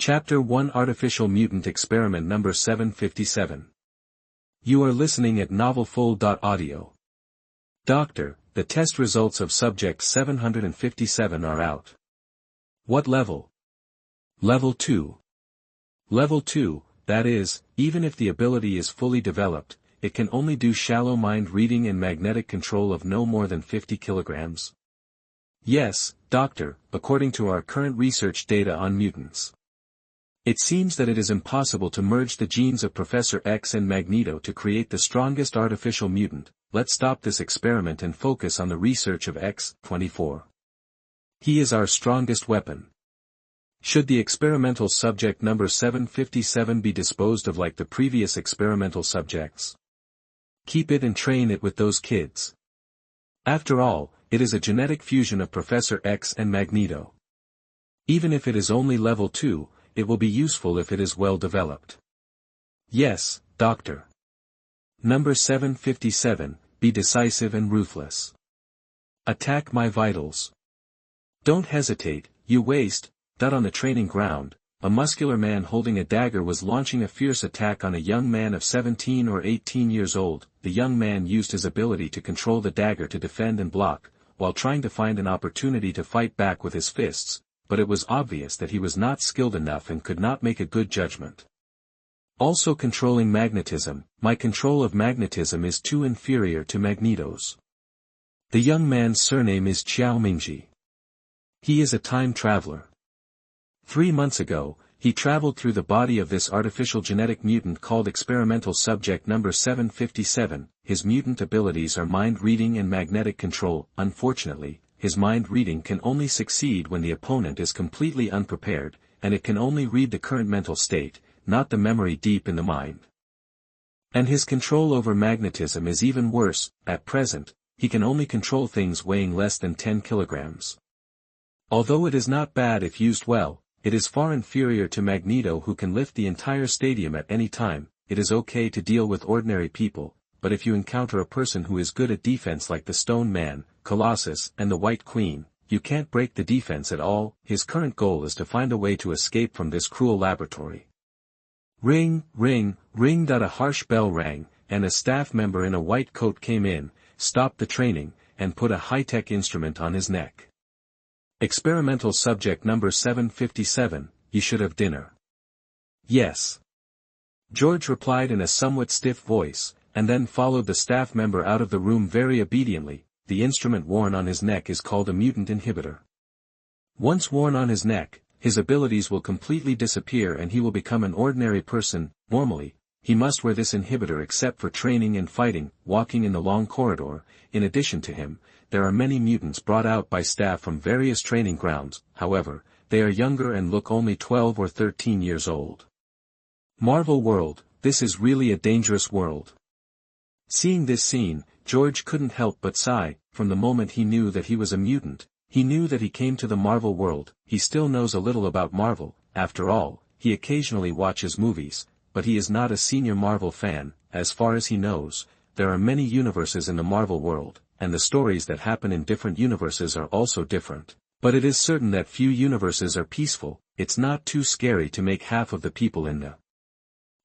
Chapter 1 Artificial Mutant Experiment Number 757. You are listening at novelfull.audio. Doctor, the test results of Subject 757 are out. What level? Level 2. Level 2, that is, even if the ability is fully developed, it can only do shallow mind reading and magnetic control of no more than 50 kilograms. Yes, Doctor, according to our current research data on mutants. It seems that it is impossible to merge the genes of Professor X and Magneto to create the strongest artificial mutant. Let's stop this experiment and focus on the research of X-24. He is our strongest weapon. Should the experimental subject number 757 be disposed of like the previous experimental subjects? Keep it and train it with those kids. After all, it is a genetic fusion of Professor X and Magneto. Even if it is only level 2, it will be useful if it is well developed. Yes, Doctor. Number 757, be decisive and ruthless. Attack my vitals. Don't hesitate, you waste. On the training ground, a muscular man holding a dagger was launching a fierce attack on a young man of 17 or 18 years old. The young man used his ability to control the dagger to defend and block, while trying to find an opportunity to fight back with his fists, but it was obvious that he was not skilled enough and could not make a good judgment. Also controlling magnetism, my control of magnetism is too inferior to Magneto's. The young man's surname is Xiaomingji. He is a time traveler. 3 months ago, he traveled through the body of this artificial genetic mutant called experimental subject number 757. His mutant abilities are mind reading and magnetic control. Unfortunately, his mind reading can only succeed when the opponent is completely unprepared, and it can only read the current mental state, not the memory deep in the mind. And his control over magnetism is even worse. At present, he can only control things weighing less than 10 kilograms. Although it is not bad if used well, it is far inferior to Magneto, who can lift the entire stadium at any time. It is okay to deal with ordinary people, but if you encounter a person who is good at defense like the Stone Man, Colossus, and the White Queen, you can't break the defense at all. His current goal is to find a way to escape from this cruel laboratory. Ring, ring, ring. A harsh bell rang, and a staff member in a white coat came in, stopped the training, and put a high-tech instrument on his neck. Experimental subject number 757, you should have dinner. Yes. George replied in a somewhat stiff voice, and then followed the staff member out of the room very obediently. The instrument worn on his neck is called a mutant inhibitor. Once worn on his neck, his abilities will completely disappear and he will become an ordinary person. Normally, he must wear this inhibitor except for training and fighting, walking in the long corridor. In addition to him, there are many mutants brought out by staff from various training grounds. However, they are younger and look only 12 or 13 years old. Marvel World, this is really a dangerous world. Seeing this scene, George couldn't help but sigh. From the moment he knew that he was a mutant, he knew that he came to the Marvel world. He still knows a little about Marvel. After all, he occasionally watches movies, but he is not a senior Marvel fan. As far as he knows, there are many universes in the Marvel world, and the stories that happen in different universes are also different. But it is certain that few universes are peaceful. It's not too scary to make half of the people in the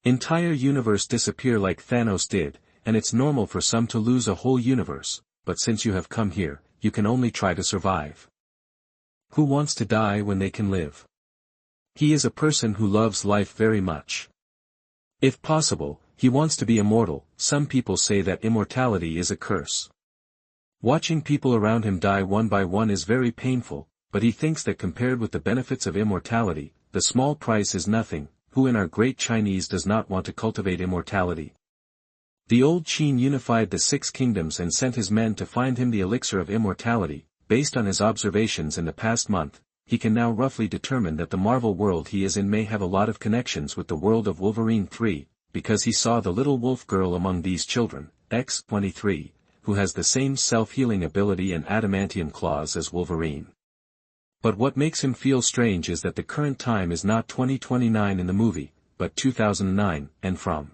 entire universe disappear like Thanos did, and it's normal for some to lose a whole universe, but since you have come here, you can only try to survive. Who wants to die when they can live? He is a person who loves life very much. If possible, he wants to be immortal. Some people say that immortality is a curse. Watching people around him die one by one is very painful, but he thinks that compared with the benefits of immortality, the small price is nothing. Who in our great Chinese does not want to cultivate immortality? The old Qin unified the 6 kingdoms and sent his men to find him the elixir of immortality. Based on his observations in the past month, he can now roughly determine that the Marvel world he is in may have a lot of connections with the world of Wolverine 3, because he saw the little wolf girl among these children, X-23, who has the same self-healing ability and adamantium claws as Wolverine. But what makes him feel strange is that the current time is not 2029 in the movie, but 2009, and from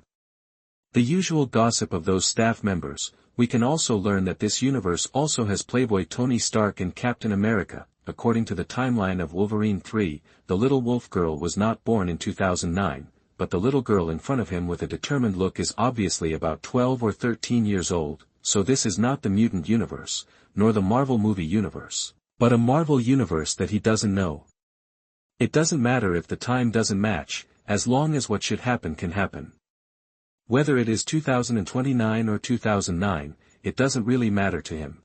the usual gossip of those staff members, we can also learn that this universe also has Playboy Tony Stark and Captain America. according to the timeline of Wolverine 3, the little wolf girl was not born in 2009, but the little girl in front of him with a determined look is obviously about 12 or 13 years old, so this is not the mutant universe, nor the Marvel movie universe, but a Marvel universe that he doesn't know. It doesn't matter if the time doesn't match, as long as what should happen can happen. Whether it is 2029 or 2009, it doesn't really matter to him.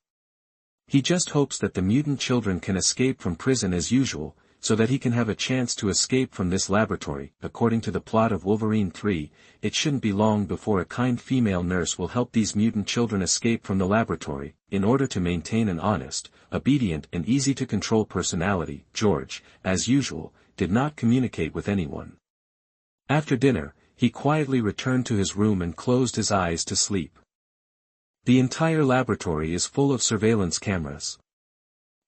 He just hopes that the mutant children can escape from prison as usual, so that he can have a chance to escape from this laboratory. According to the plot of Wolverine 3, it shouldn't be long before a kind female nurse will help these mutant children escape from the laboratory. In order to maintain an honest, obedient and easy-to-control personality, George, as usual, did not communicate with anyone. After dinner, he quietly returned to his room and closed his eyes to sleep. The entire laboratory is full of surveillance cameras.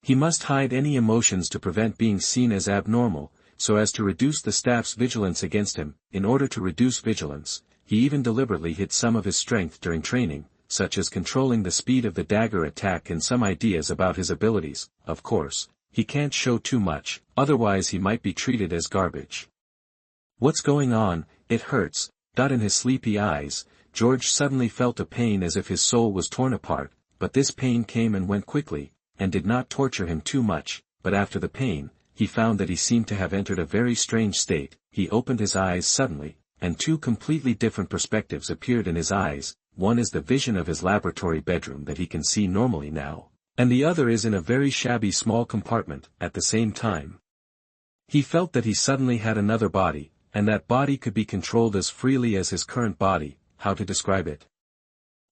He must hide any emotions to prevent being seen as abnormal, so as to reduce the staff's vigilance against him. In order to reduce vigilance, he even deliberately hid some of his strength during training, such as controlling the speed of the dagger attack and some ideas about his abilities. Of course, he can't show too much, otherwise he might be treated as garbage. What's going on? It hurts. In his sleepy eyes, George suddenly felt a pain as if his soul was torn apart, but this pain came and went quickly, and did not torture him too much. But after the pain, he found that he seemed to have entered a very strange state. He opened his eyes suddenly, and two completely different perspectives appeared in his eyes. One is the vision of his laboratory bedroom that he can see normally now, and the other is in a very shabby small compartment. At the same time, he felt that he suddenly had another body, and that body could be controlled as freely as his current body. How to describe it?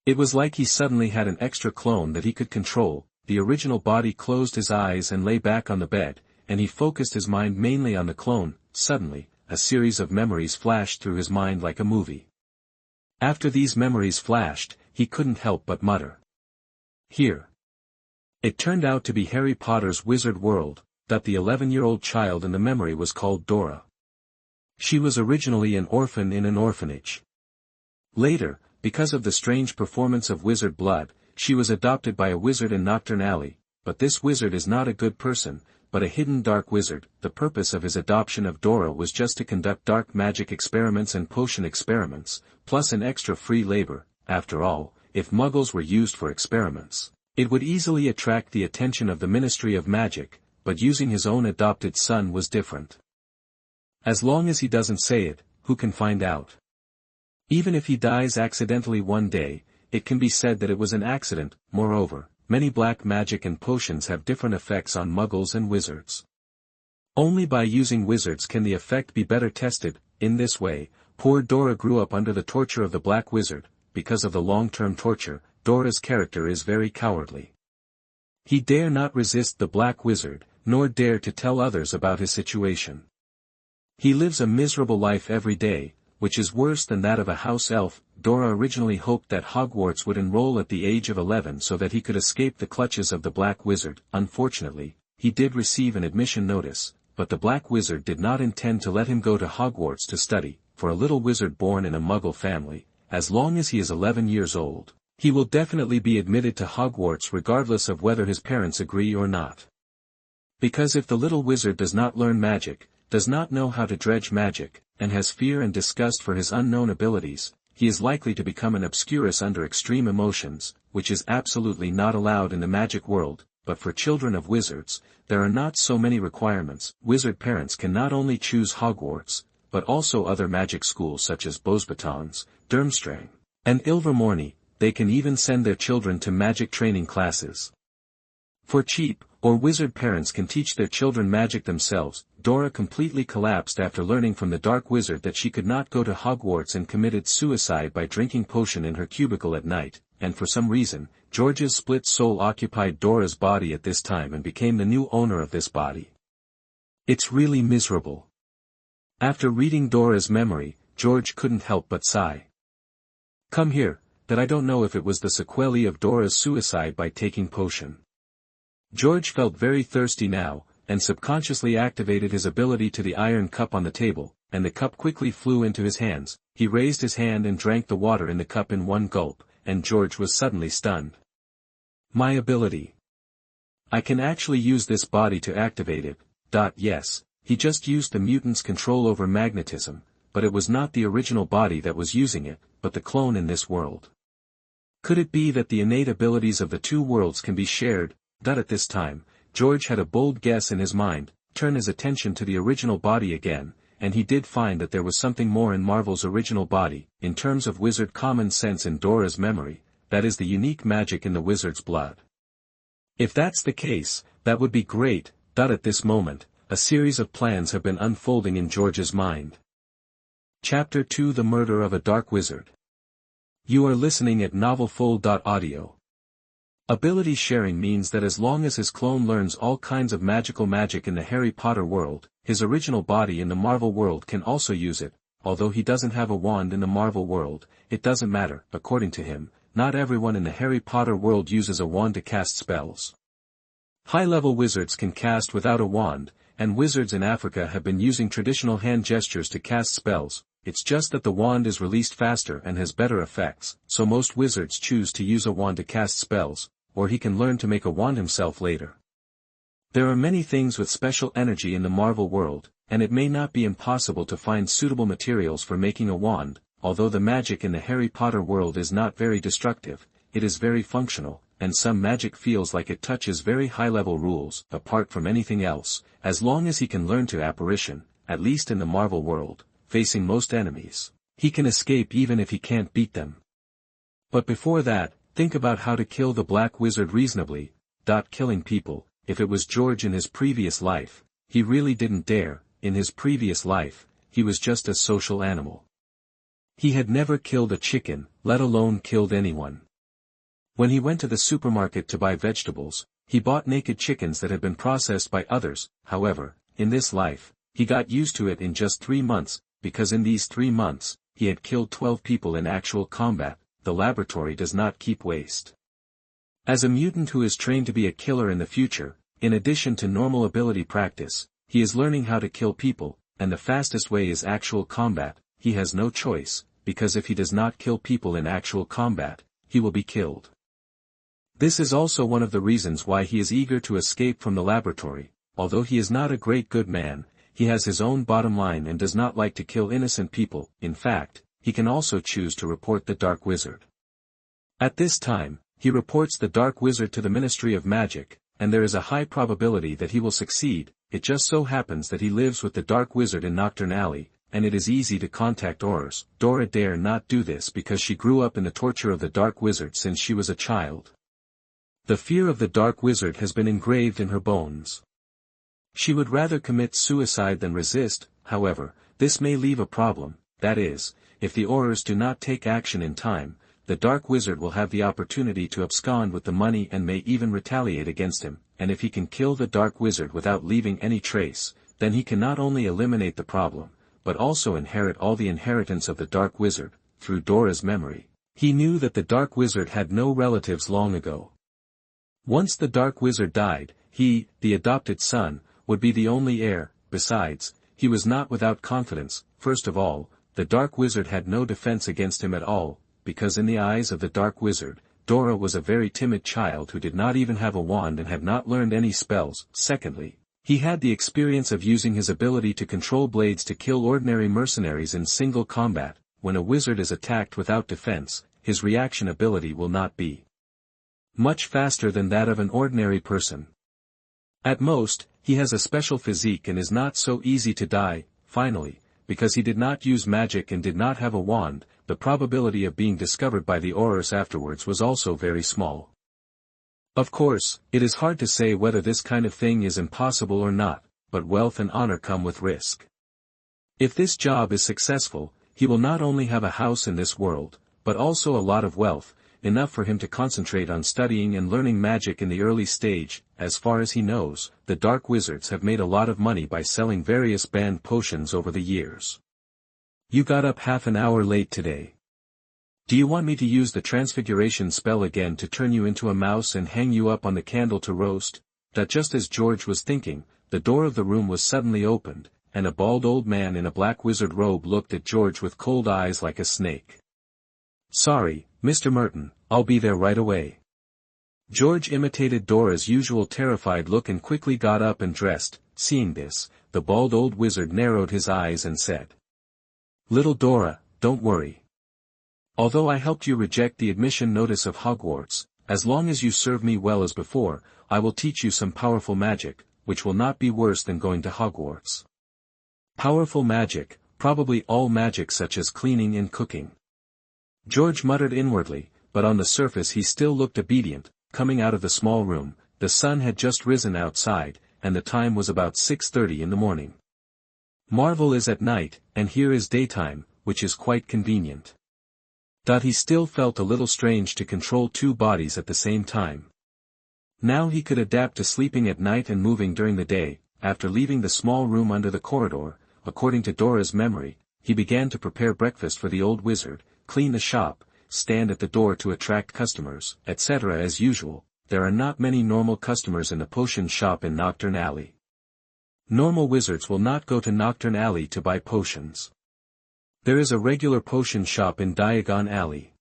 It was like he suddenly had an extra clone that he could control. The original body closed his eyes and lay back on the bed, and he focused his mind mainly on the clone. Suddenly, a series of memories flashed through his mind like a movie. After these memories flashed, he couldn't help but mutter, "Here." It turned out to be Harry Potter's Wizard World. That the 11-year-old child in the memory was called Dora. She was originally an orphan in an orphanage. Later, because of the strange performance of wizard blood, she was adopted by a wizard in Nocturne Alley, but this wizard is not a good person, but a hidden dark wizard. The purpose of his adoption of Dora was just to conduct dark magic experiments and potion experiments, plus an extra free labor. After all, if muggles were used for experiments, it would easily attract the attention of the Ministry of Magic, but using his own adopted son was different. As long as he doesn't say it, who can find out? Even if he dies accidentally one day, it can be said that it was an accident. Moreover, many black magic and potions have different effects on muggles and wizards. Only by using wizards can the effect be better tested. In this way, poor Dora grew up under the torture of the black wizard. Because of the long-term torture, Dora's character is very cowardly. He dare not resist the black wizard, nor dare to tell others about his situation. He lives a miserable life every day, which is worse than that of a house elf. Dora originally hoped that Hogwarts would enroll at the age of 11 so that he could escape the clutches of the Black Wizard. Unfortunately, he did receive an admission notice, but the Black Wizard did not intend to let him go to Hogwarts to study. For a little wizard born in a Muggle family, as long as he is 11 years old, he will definitely be admitted to Hogwarts regardless of whether his parents agree or not. Because if the little wizard does not learn magic, does not know how to dredge magic, and has fear and disgust for his unknown abilities, he is likely to become an obscurus under extreme emotions, which is absolutely not allowed in the magic world. But for children of wizards, there are not so many requirements. Wizard parents can not only choose Hogwarts, but also other magic schools such as Beauxbatons, Durmstrang, and Ilvermorny. They can even send their children to magic training classes for cheap, or wizard parents can teach their children magic themselves. Dora completely collapsed after learning from the Dark Wizard that she could not go to Hogwarts and committed suicide by drinking potion in her cubicle at night, and for some reason, George's split soul occupied Dora's body at this time and became the new owner of this body. It's really miserable. After reading Dora's memory, George couldn't help but sigh. Come here, that I don't know if it was the sequelae of Dora's suicide by taking potion. George felt very thirsty now, and subconsciously activated his ability to the iron cup on the table, and the cup quickly flew into his hands. He raised his hand and drank the water in the cup in one gulp, and George was suddenly stunned. My ability. I can actually use this body to activate it. Yes, he just used the mutant's control over magnetism, but it was not the original body that was using it, but the clone in this world. Could it be that the innate abilities of the two worlds can be shared? At this time, George had a bold guess in his mind, turn his attention to the original body again, and he did find that there was something more in Marvel's original body, in terms of wizard common sense in Dora's memory, that is the unique magic in the wizard's blood. If that's the case, that would be great. At this moment, a series of plans have been unfolding in George's mind. Chapter 2: The Murder of a Dark Wizard. You are listening at NovelFull.audio. Ability sharing means that as long as his clone learns all kinds of magic in the Harry Potter world, his original body in the Marvel world can also use it. Although he doesn't have a wand in the Marvel world, it doesn't matter. According to him, not everyone in the Harry Potter world uses a wand to cast spells. High-level wizards can cast without a wand, and wizards in Africa have been using traditional hand gestures to cast spells. It's just that the wand is released faster and has better effects, so most wizards choose to use a wand to cast spells, or he can learn to make a wand himself later. There are many things with special energy in the Marvel world, and it may not be impossible to find suitable materials for making a wand. Although the magic in the Harry Potter world is not very destructive, it is very functional, and some magic feels like it touches very high-level rules. Apart from anything else, as long as he can learn to apparition, at least in the Marvel world, facing most enemies, he can escape even if he can't beat them. But before that, think about how to kill the Black Wizard reasonably. Killing people, if it was George in his previous life, he really didn't dare. In his previous life, he was just a social animal. He had never killed a chicken, let alone killed anyone. When he went to the supermarket to buy vegetables, he bought naked chickens that had been processed by others. However, in this life, he got used to it in just 3 months, because in these 3 months, he had killed 12 people in actual combat. The laboratory does not keep waste. As a mutant who is trained to be a killer in the future, in addition to normal ability practice, he is learning how to kill people, and the fastest way is actual combat. He has no choice, because if he does not kill people in actual combat, he will be killed. This is also one of the reasons why he is eager to escape from the laboratory. Although he is not a great good man, he has his own bottom line and does not like to kill innocent people. In fact, he can also choose to report the Dark Wizard. At this time, he reports the Dark Wizard to the Ministry of Magic, and there is a high probability that he will succeed. It just so happens that he lives with the Dark Wizard in Nocturne Alley, and it is easy to contact Aurors. Dora dare not do this because she grew up in the torture of the Dark Wizard since she was a child. The fear of the Dark Wizard has been engraved in her bones. She would rather commit suicide than resist. However, this may leave a problem. That is, if the Aurors do not take action in time, the Dark Wizard will have the opportunity to abscond with the money and may even retaliate against him, and if he can kill the Dark Wizard without leaving any trace, then he can not only eliminate the problem, but also inherit all the inheritance of the Dark Wizard. Through Dora's memory, he knew that the Dark Wizard had no relatives long ago. Once the Dark Wizard died, he, the adopted son, would be the only heir. Besides, he was not without confidence. First of all, the Dark Wizard had no defense against him at all, because in the eyes of the Dark Wizard, Dora was a very timid child who did not even have a wand and had not learned any spells. Secondly, he had the experience of using his ability to control blades to kill ordinary mercenaries in single combat. When a wizard is attacked without defense, his reaction ability will not be much faster than that of an ordinary person. At most, he has a special physique and is not so easy to die. Finally, because he did not use magic and did not have a wand, the probability of being discovered by the Aurors afterwards was also very small. Of course, it is hard to say whether this kind of thing is impossible or not, but wealth and honor come with risk. If this job is successful, he will not only have a house in this world, but also a lot of wealth, enough for him to concentrate on studying and learning magic in the early stage. As far as he knows, the Dark Wizards have made a lot of money by selling various banned potions over the years. You got up half an hour late today. Do you want me to use the transfiguration spell again to turn you into a mouse and hang you up on the candle to roast? That just as George was thinking, the door of the room was suddenly opened, and a bald old man in a black wizard robe looked at George with cold eyes like a snake. Sorry, Mr. Merton, I'll be there right away. George imitated Dora's usual terrified look and quickly got up and dressed. Seeing this, the bald old wizard narrowed his eyes and said, "Little Dora, don't worry. Although I helped you reject the admission notice of Hogwarts, as long as you serve me well as before, I will teach you some powerful magic, which will not be worse than going to Hogwarts." Powerful magic, probably all magic such as cleaning and cooking. George muttered inwardly, but on the surface he still looked obedient. Coming out of the small room, the sun had just risen outside, and the time was about 6:30 in the morning. Marvel is at night, and here is daytime, which is quite convenient. He still felt a little strange to control two bodies at the same time. Now he could adapt to sleeping at night and moving during the day. After leaving the small room under the corridor, according to Dora's memory, he began to prepare breakfast for the old wizard, clean the shop, stand at the door to attract customers, etc. As usual, there are not many normal customers in the potion shop in Knockturn Alley. Normal wizards will not go to Knockturn Alley to buy potions. There is a regular potion shop in Diagon Alley.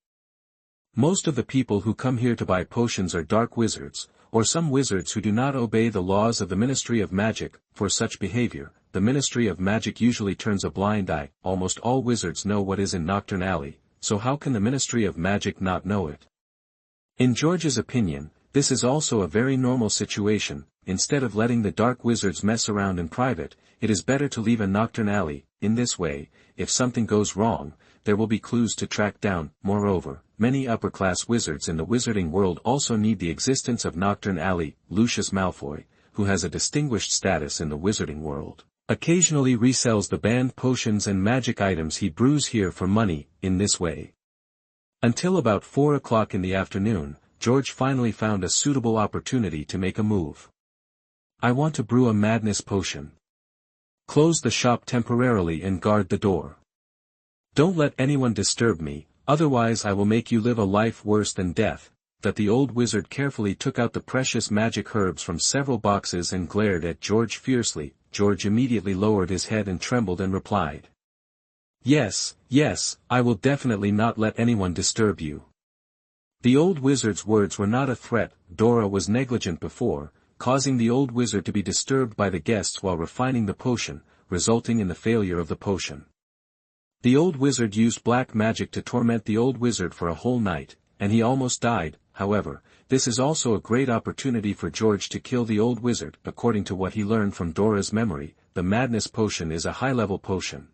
Most of the people who come here to buy potions are dark wizards, or some wizards who do not obey the laws of the Ministry of Magic. For such behavior, the Ministry of Magic usually turns a blind eye. Almost all wizards know what is in Knockturn Alley, so how can the Ministry of Magic not know it? In George's opinion, this is also a very normal situation. Instead of letting the dark wizards mess around in private, it is better to leave a Knockturn Alley. In this way, if something goes wrong, there will be clues to track down. Moreover, many upper-class wizards in the wizarding world also need the existence of Knockturn Alley. Lucius Malfoy, who has a distinguished status in the wizarding world, occasionally resells the banned potions and magic items he brews here for money. In this way, until about 4 o'clock in the afternoon, George finally found a suitable opportunity to make a move. "I want to brew a madness potion. Close the shop temporarily and guard the door. Don't let anyone disturb me, otherwise I will make you live a life worse than death." The old wizard carefully took out the precious magic herbs from several boxes and glared at George fiercely. George immediately lowered his head and trembled and replied, Yes, I will definitely not let anyone disturb you." The old wizard's words were not a threat. Dora was negligent before, causing the old wizard to be disturbed by the guests while refining the potion, resulting in the failure of the potion. The old wizard used black magic to torment the old wizard for a whole night, and he almost died. However, this is also a great opportunity for George to kill the old wizard. According to what he learned from Dora's memory, the madness potion is a high-level potion.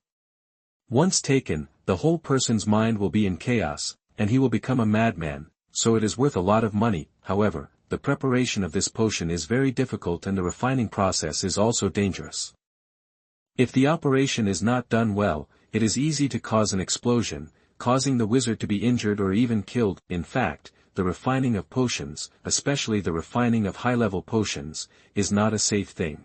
Once taken, the whole person's mind will be in chaos, and he will become a madman, so it is worth a lot of money. However, the preparation of this potion is very difficult and the refining process is also dangerous. If the operation is not done well, it is easy to cause an explosion, causing the wizard to be injured or even killed. In fact, the refining of potions, especially the refining of high-level potions, is not a safe thing.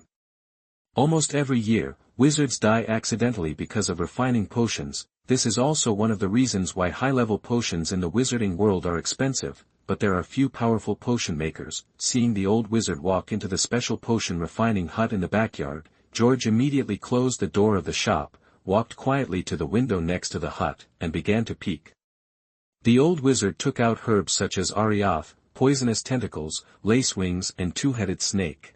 Almost every year, wizards die accidentally because of refining potions. This is also one of the reasons why high-level potions in the wizarding world are expensive, but there are few powerful potion makers. Seeing the old wizard walk into the special potion refining hut in the backyard, George immediately closed the door of the shop, walked quietly to the window next to the hut, and began to peek. The old wizard took out herbs such as Ariath, poisonous tentacles, lacewings, and two-headed snake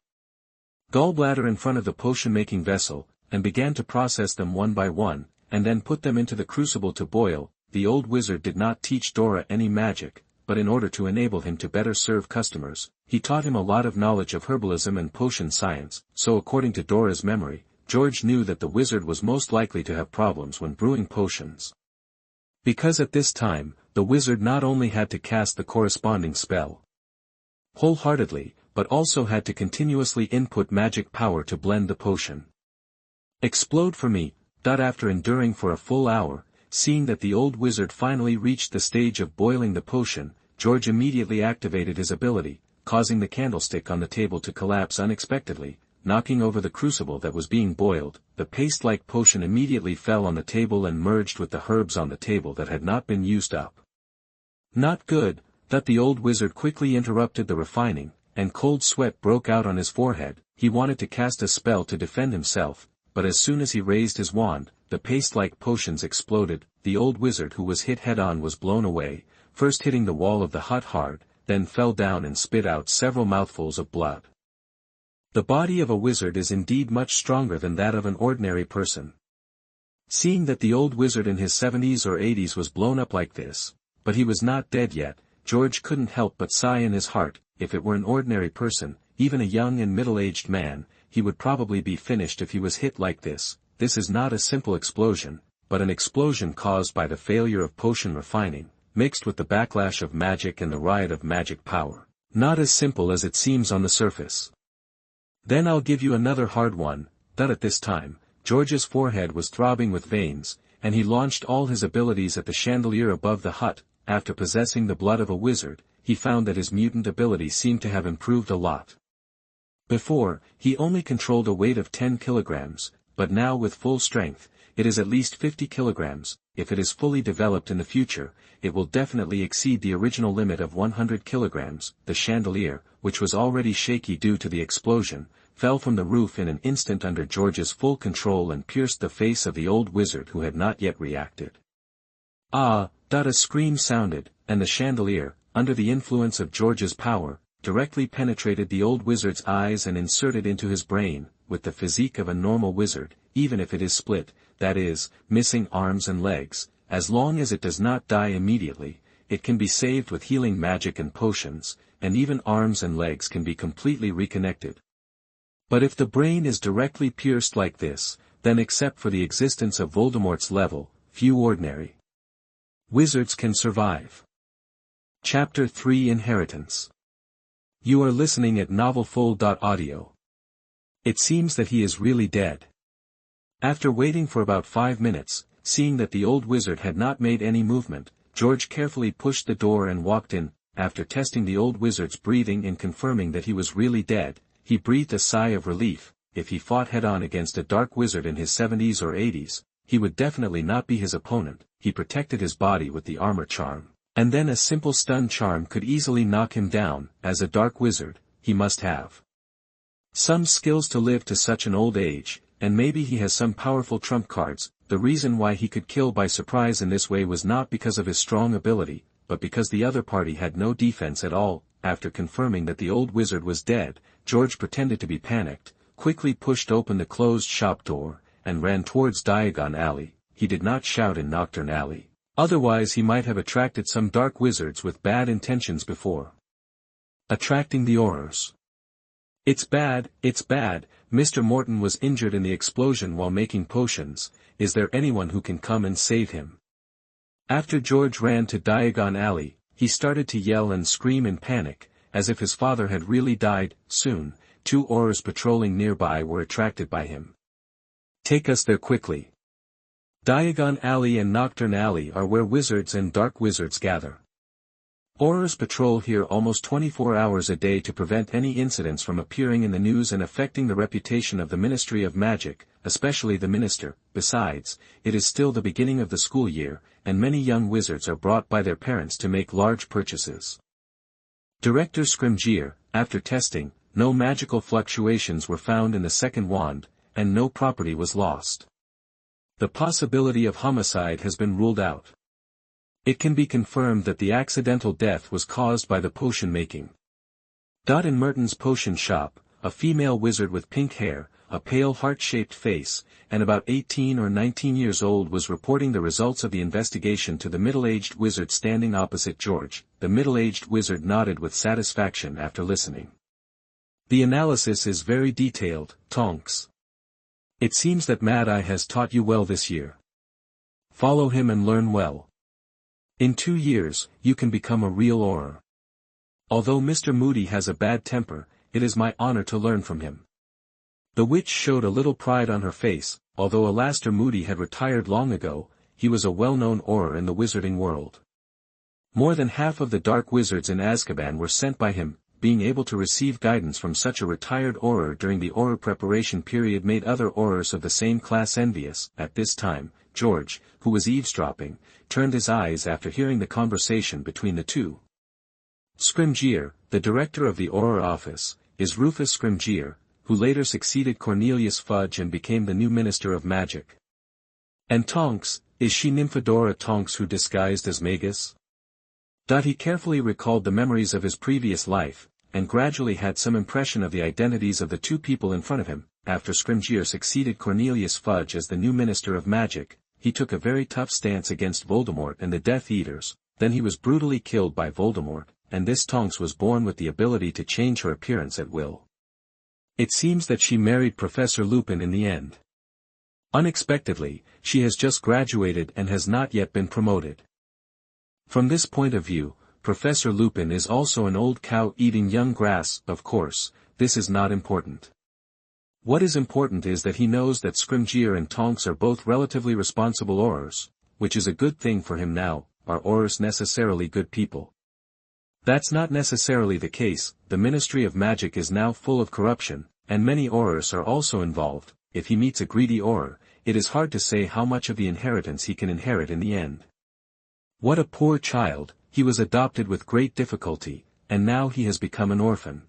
gallbladder in front of the potion-making vessel, and began to process them one by one, and then put them into the crucible to boil. The old wizard did not teach Dora any magic, but in order to enable him to better serve customers, he taught him a lot of knowledge of herbalism and potion science. So according to Dora's memory, George knew that the wizard was most likely to have problems when brewing potions. Because at this time, the wizard not only had to cast the corresponding spell wholeheartedly, but also had to continuously input magic power to blend the potion. "Explode for me." After enduring for a full hour, seeing that the old wizard finally reached the stage of boiling the potion, George immediately activated his ability, causing the candlestick on the table to collapse unexpectedly, knocking over the crucible that was being boiled. The paste-like potion immediately fell on the table and merged with the herbs on the table that had not been used up. "Not good." The old wizard quickly interrupted the refining, and cold sweat broke out on his forehead. He wanted to cast a spell to defend himself, but as soon as he raised his wand, the paste-like potions exploded. The old wizard who was hit head-on was blown away, first hitting the wall of the hut hard, then fell down and spit out several mouthfuls of blood. The body of a wizard is indeed much stronger than that of an ordinary person. Seeing that the old wizard in his 70s or 80s was blown up like this, but he was not dead yet, George couldn't help but sigh in his heart. If it were an ordinary person, even a young and middle-aged man, he would probably be finished if he was hit like this. This is not a simple explosion, but an explosion caused by the failure of potion refining, mixed with the backlash of magic and the riot of magic power. Not as simple as it seems on the surface. Then I'll give you another hard one, that at this time, George's forehead was throbbing with veins, and he launched all his abilities at the chandelier above the hut. After possessing the blood of a wizard, he found that his mutant ability seemed to have improved a lot. Before, he only controlled a weight of 10 kilograms, but now with full strength, it is at least 50 kilograms. If it is fully developed in the future, it will definitely exceed the original limit of 100 kilograms. The chandelier, which was already shaky due to the explosion, fell from the roof in an instant under George's full control and pierced the face of the old wizard who had not yet reacted. Ah! A scream sounded, and the chandelier, under the influence of George's power, directly penetrated the old wizard's eyes and inserted into his brain. With the physique of a normal wizard, even if it is split, that is, missing arms and legs, as long as it does not die immediately, it can be saved with healing magic and potions, and even arms and legs can be completely reconnected. But if the brain is directly pierced like this, then except for the existence of Voldemort's level, few ordinary wizards can survive. Chapter 3 Inheritance. You are listening at novelfull.audio. It seems that he is really dead. After waiting for about 5 minutes, seeing that the old wizard had not made any movement, George carefully pushed the door and walked in. After testing the old wizard's breathing and confirming that he was really dead, he breathed a sigh of relief. If he fought head-on against a dark wizard in his 70s or 80s, he would definitely not be his opponent. He protected his body with the armor charm, and then a simple stun charm could easily knock him down. As a dark wizard, he must have some skills to live to such an old age, and maybe he has some powerful trump cards. The reason why he could kill by surprise in this way was not because of his strong ability, but because the other party had no defense at all. After confirming that the old wizard was dead, George pretended to be panicked, quickly pushed open the closed shop door, and ran towards Diagon Alley. He did not shout in Nocturne Alley. Otherwise he might have attracted some dark wizards with bad intentions before attracting the Aurors. It's bad, Mr. Morton was injured in the explosion while making potions. Is there anyone who can come and save him? After George ran to Diagon Alley, he started to yell and scream in panic, as if his father had really died. Soon, 2 Aurors patrolling nearby were attracted by him. Take us there quickly. Diagon Alley and Nocturne Alley are where wizards and dark wizards gather. Aurors patrol here almost 24 hours a day to prevent any incidents from appearing in the news and affecting the reputation of the Ministry of Magic, especially the minister. Besides, it is still the beginning of the school year, and many young wizards are brought by their parents to make large purchases. Director Scrimgeour, after testing, no magical fluctuations were found in the second wand, and no property was lost. The possibility of homicide has been ruled out. It can be confirmed that the accidental death was caused by the potion making. In Merton's potion shop, a female wizard with pink hair, a pale heart-shaped face, and about 18 or 19 years old was reporting the results of the investigation to the middle-aged wizard standing opposite George. The middle-aged wizard nodded with satisfaction after listening. The analysis is very detailed, Tonks. It seems that Mad Eye has taught you well this year. Follow him and learn well. In 2 years, you can become a real Auror. Although Mr. Moody has a bad temper, it is my honor to learn from him. The witch showed a little pride on her face. Although Alastair Moody had retired long ago, he was a well-known Auror in the wizarding world. More than half of the dark wizards in Azkaban were sent by him. Being able to receive guidance from such a retired Auror during the Auror preparation period made other Aurors of the same class envious. At this time, George, who was eavesdropping, turned his eyes after hearing the conversation between the two. Scrimgeour, the director of the Auror office, is Rufus Scrimgeour, who later succeeded Cornelius Fudge and became the new Minister of Magic. And Tonks, is she Nymphadora Tonks who disguised as Magus? He carefully recalled the memories of his previous life, and gradually had some impression of the identities of the two people in front of him. After Scrimgeour succeeded Cornelius Fudge as the new Minister of Magic, he took a very tough stance against Voldemort and the Death Eaters. Then he was brutally killed by Voldemort, and this Tonks was born with the ability to change her appearance at will. It seems that she married Professor Lupin in the end. Unexpectedly, she has just graduated and has not yet been promoted. From this point of view, Professor Lupin is also an old cow eating young grass. Of course, this is not important. What is important is that he knows that Scrimgeour and Tonks are both relatively responsible Aurors, which is a good thing for him now. Are Aurors necessarily good people? That's not necessarily the case. The Ministry of Magic is now full of corruption, and many Aurors are also involved. If he meets a greedy Auror, it is hard to say how much of the inheritance he can inherit in the end. What a poor child, he was adopted with great difficulty, and now he has become an orphan.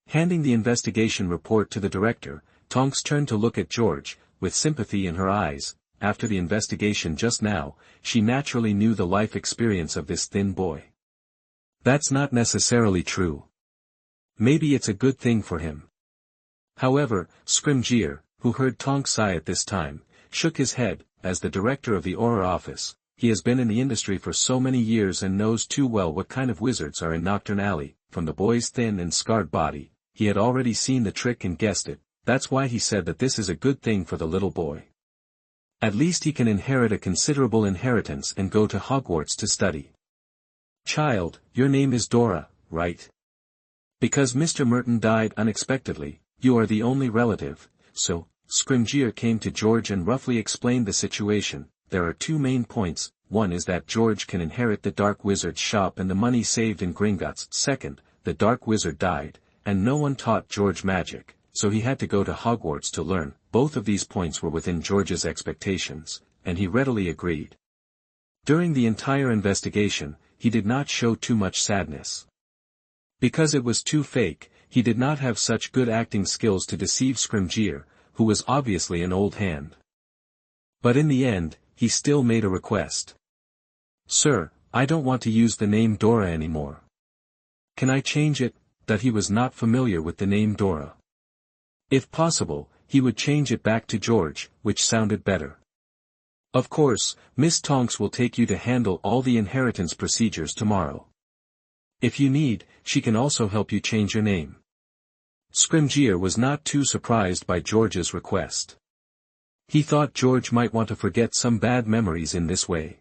Handing the investigation report to the director, Tonks turned to look at George, with sympathy in her eyes. After the investigation just now, she naturally knew the life experience of this thin boy. That's not necessarily true. Maybe it's a good thing for him. However, Scrimgeour, who heard Tonks sigh at this time, shook his head. As the director of the Auror office, he has been in the industry for so many years and knows too well what kind of wizards are in Knockturn Alley. From the boy's thin and scarred body, he had already seen the trick and guessed it. That's why he said that this is a good thing for the little boy. At least he can inherit a considerable inheritance and go to Hogwarts to study. Child, your name is Dora, right? Because Mr. Merton died unexpectedly, you are the only relative, so, Scrimgeour came to George and roughly explained the situation. There are two main points. One is that George can inherit the Dark Wizard's shop and the money saved in Gringotts. Second, the Dark Wizard died, and no one taught George magic, so he had to go to Hogwarts to learn. Both of these points were within George's expectations, and he readily agreed. During the entire investigation, he did not show too much sadness. Because it was too fake, he did not have such good acting skills to deceive Scrimgeour, who was obviously an old hand. But in the end, he still made a request. Sir, I don't want to use the name Dora anymore. Can I change it? That he was not familiar with the name Dora. If possible, he would change it back to George, which sounded better. Of course, Miss Tonks will take you to handle all the inheritance procedures tomorrow. If you need, she can also help you change your name. Scrimgeour was not too surprised by George's request. He thought George might want to forget some bad memories in this way.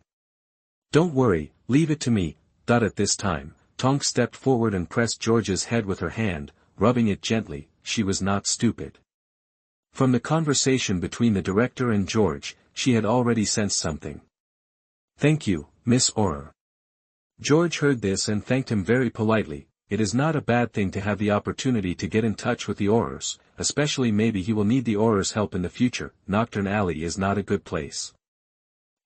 Don't worry, leave it to me. At this time, Tonks stepped forward and pressed George's head with her hand, rubbing it gently. She was not stupid. From the conversation between the director and George, she had already sensed something. Thank you, Miss Auror. George heard this and thanked him very politely. It is not a bad thing to have the opportunity to get in touch with the Aurors, especially maybe he will need the Aurors' help in the future. Knockturn Alley is not a good place.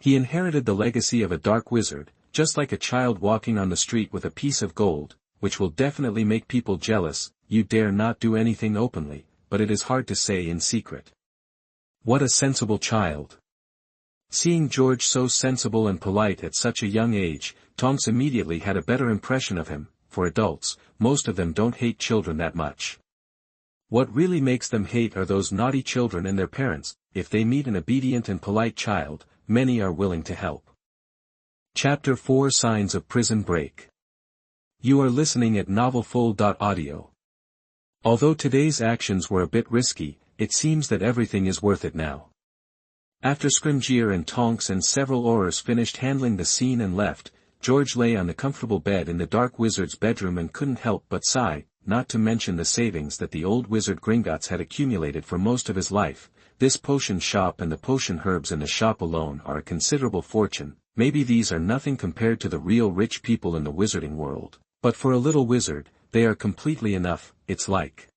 He inherited the legacy of a dark wizard, just like a child walking on the street with a piece of gold, which will definitely make people jealous. You dare not do anything openly, but it is hard to say in secret. What a sensible child. Seeing George so sensible and polite at such a young age, Tonks immediately had a better impression of him. For adults, most of them don't hate children that much. What really makes them hate are those naughty children and their parents. If they meet an obedient and polite child, many are willing to help. Chapter 4 Signs of Prison Break. You are listening at novelfull.audio. Although today's actions were a bit risky, it seems that everything is worth it now. After Scrimgeour and Tonks and several Aurors finished handling the scene and left, George lay on the comfortable bed in the Dark Wizard's bedroom and couldn't help but sigh, not to mention the savings that the old wizard Gringotts had accumulated for most of his life. This potion shop and the potion herbs in the shop alone are a considerable fortune. Maybe these are nothing compared to the real rich people in the wizarding world, but for a little wizard, they are completely enough. It's like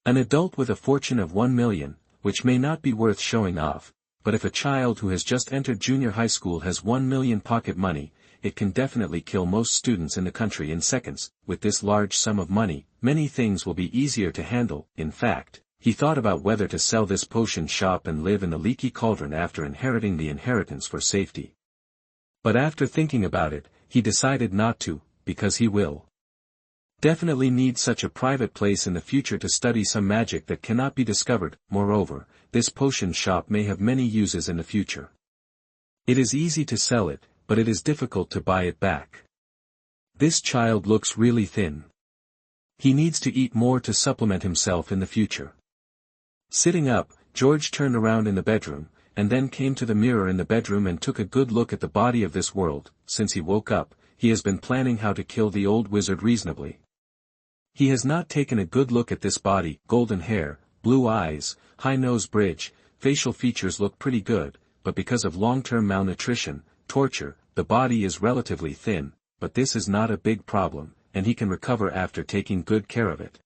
an adult with a fortune of 1 million, which may not be worth showing off, but if a child who has just entered junior high school has 1 million pocket money, it can definitely kill most students in the country in seconds. With this large sum of money, many things will be easier to handle. In fact, he thought about whether to sell this potion shop and live in the leaky cauldron after inheriting the inheritance for safety. But after thinking about it, he decided not to, because he will definitely need such a private place in the future to study some magic that cannot be discovered. Moreover, this potion shop may have many uses in the future. It is easy to sell it, but it is difficult to buy it back. This child looks really thin. He needs to eat more to supplement himself in the future. Sitting up, George turned around in the bedroom, and then came to the mirror in the bedroom and took a good look at the body of this world. Since he woke up, he has been planning how to kill the old wizard reasonably. He has not taken a good look at this body. Golden hair, blue eyes, high nose bridge, facial features look pretty good, but because of long-term malnutrition, torture, the body is relatively thin, but this is not a big problem, and he can recover after taking good care of it.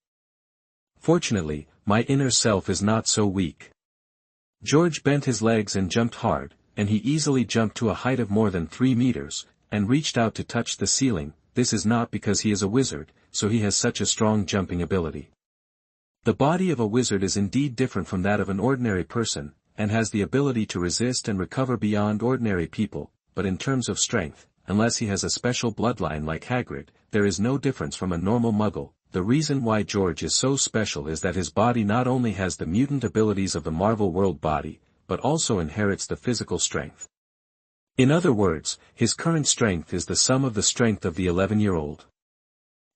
Fortunately, my inner self is not so weak. George bent his legs and jumped hard, and he easily jumped to a height of more than 3 meters, and reached out to touch the ceiling. This is not because he is a wizard, so he has such a strong jumping ability. The body of a wizard is indeed different from that of an ordinary person, and has the ability to resist and recover beyond ordinary people, but in terms of strength, unless he has a special bloodline like Hagrid, there is no difference from a normal muggle. The reason why George is so special is that his body not only has the mutant abilities of the Marvel World body, but also inherits the physical strength. In other words, his current strength is the sum of the strength of the 11-year-old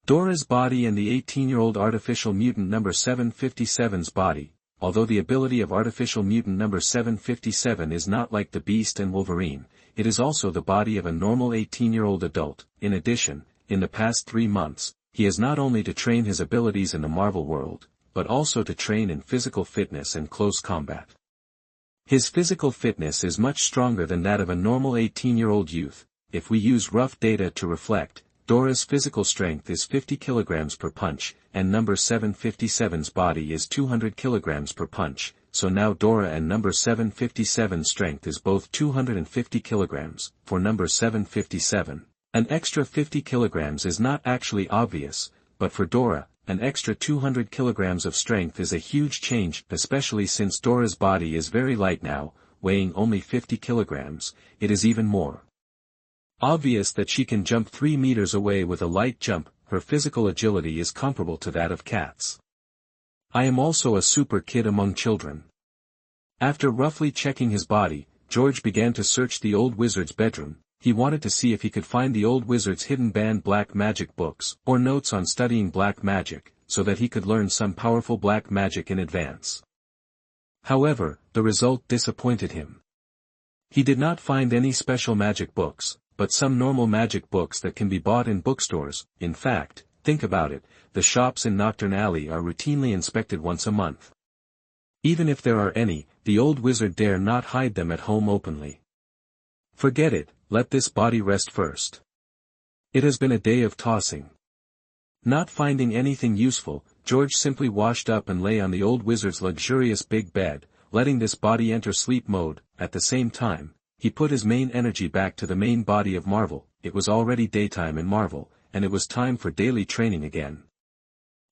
Dora's body and the 18-year-old artificial mutant number 757's body. Although the ability of artificial mutant number 757 is not like the Beast and Wolverine, it is also the body of a normal 18-year-old adult. In addition, in the past 3 months, he has not only to train his abilities in the Marvel world, but also to train in physical fitness and close combat. His physical fitness is much stronger than that of a normal 18-year-old youth. If we use rough data to reflect, Dora's physical strength is 50 kilograms per punch, and number 757's body is 200 kilograms per punch, so now Dora and number 757's strength is both 250 kilograms. For number 757, an extra 50 kilograms is not actually obvious, but for Dora, an extra 200 kilograms of strength is a huge change, especially since Dora's body is very light now, weighing only 50 kilograms, it is even more obvious that she can jump 3 meters away with a light jump. Her physical agility is comparable to that of cats. I am also a super kid among children. After roughly checking his body, George began to search the old wizard's bedroom. He wanted to see if he could find the old wizard's hidden banned black magic books, or notes on studying black magic, so that he could learn some powerful black magic in advance. However, the result disappointed him. He did not find any special magic books, but some normal magic books that can be bought in bookstores. In fact, think about it, the shops in Nocturne Alley are routinely inspected once a month. Even if there are any, the old wizard dare not hide them at home openly. Forget it, let this body rest first. It has been a day of tossing. Not finding anything useful, George simply washed up and lay on the old wizard's luxurious big bed, letting this body enter sleep mode. At the same time, he put his main energy back to the main body of Marvel. It was already daytime in Marvel, and it was time for daily training again.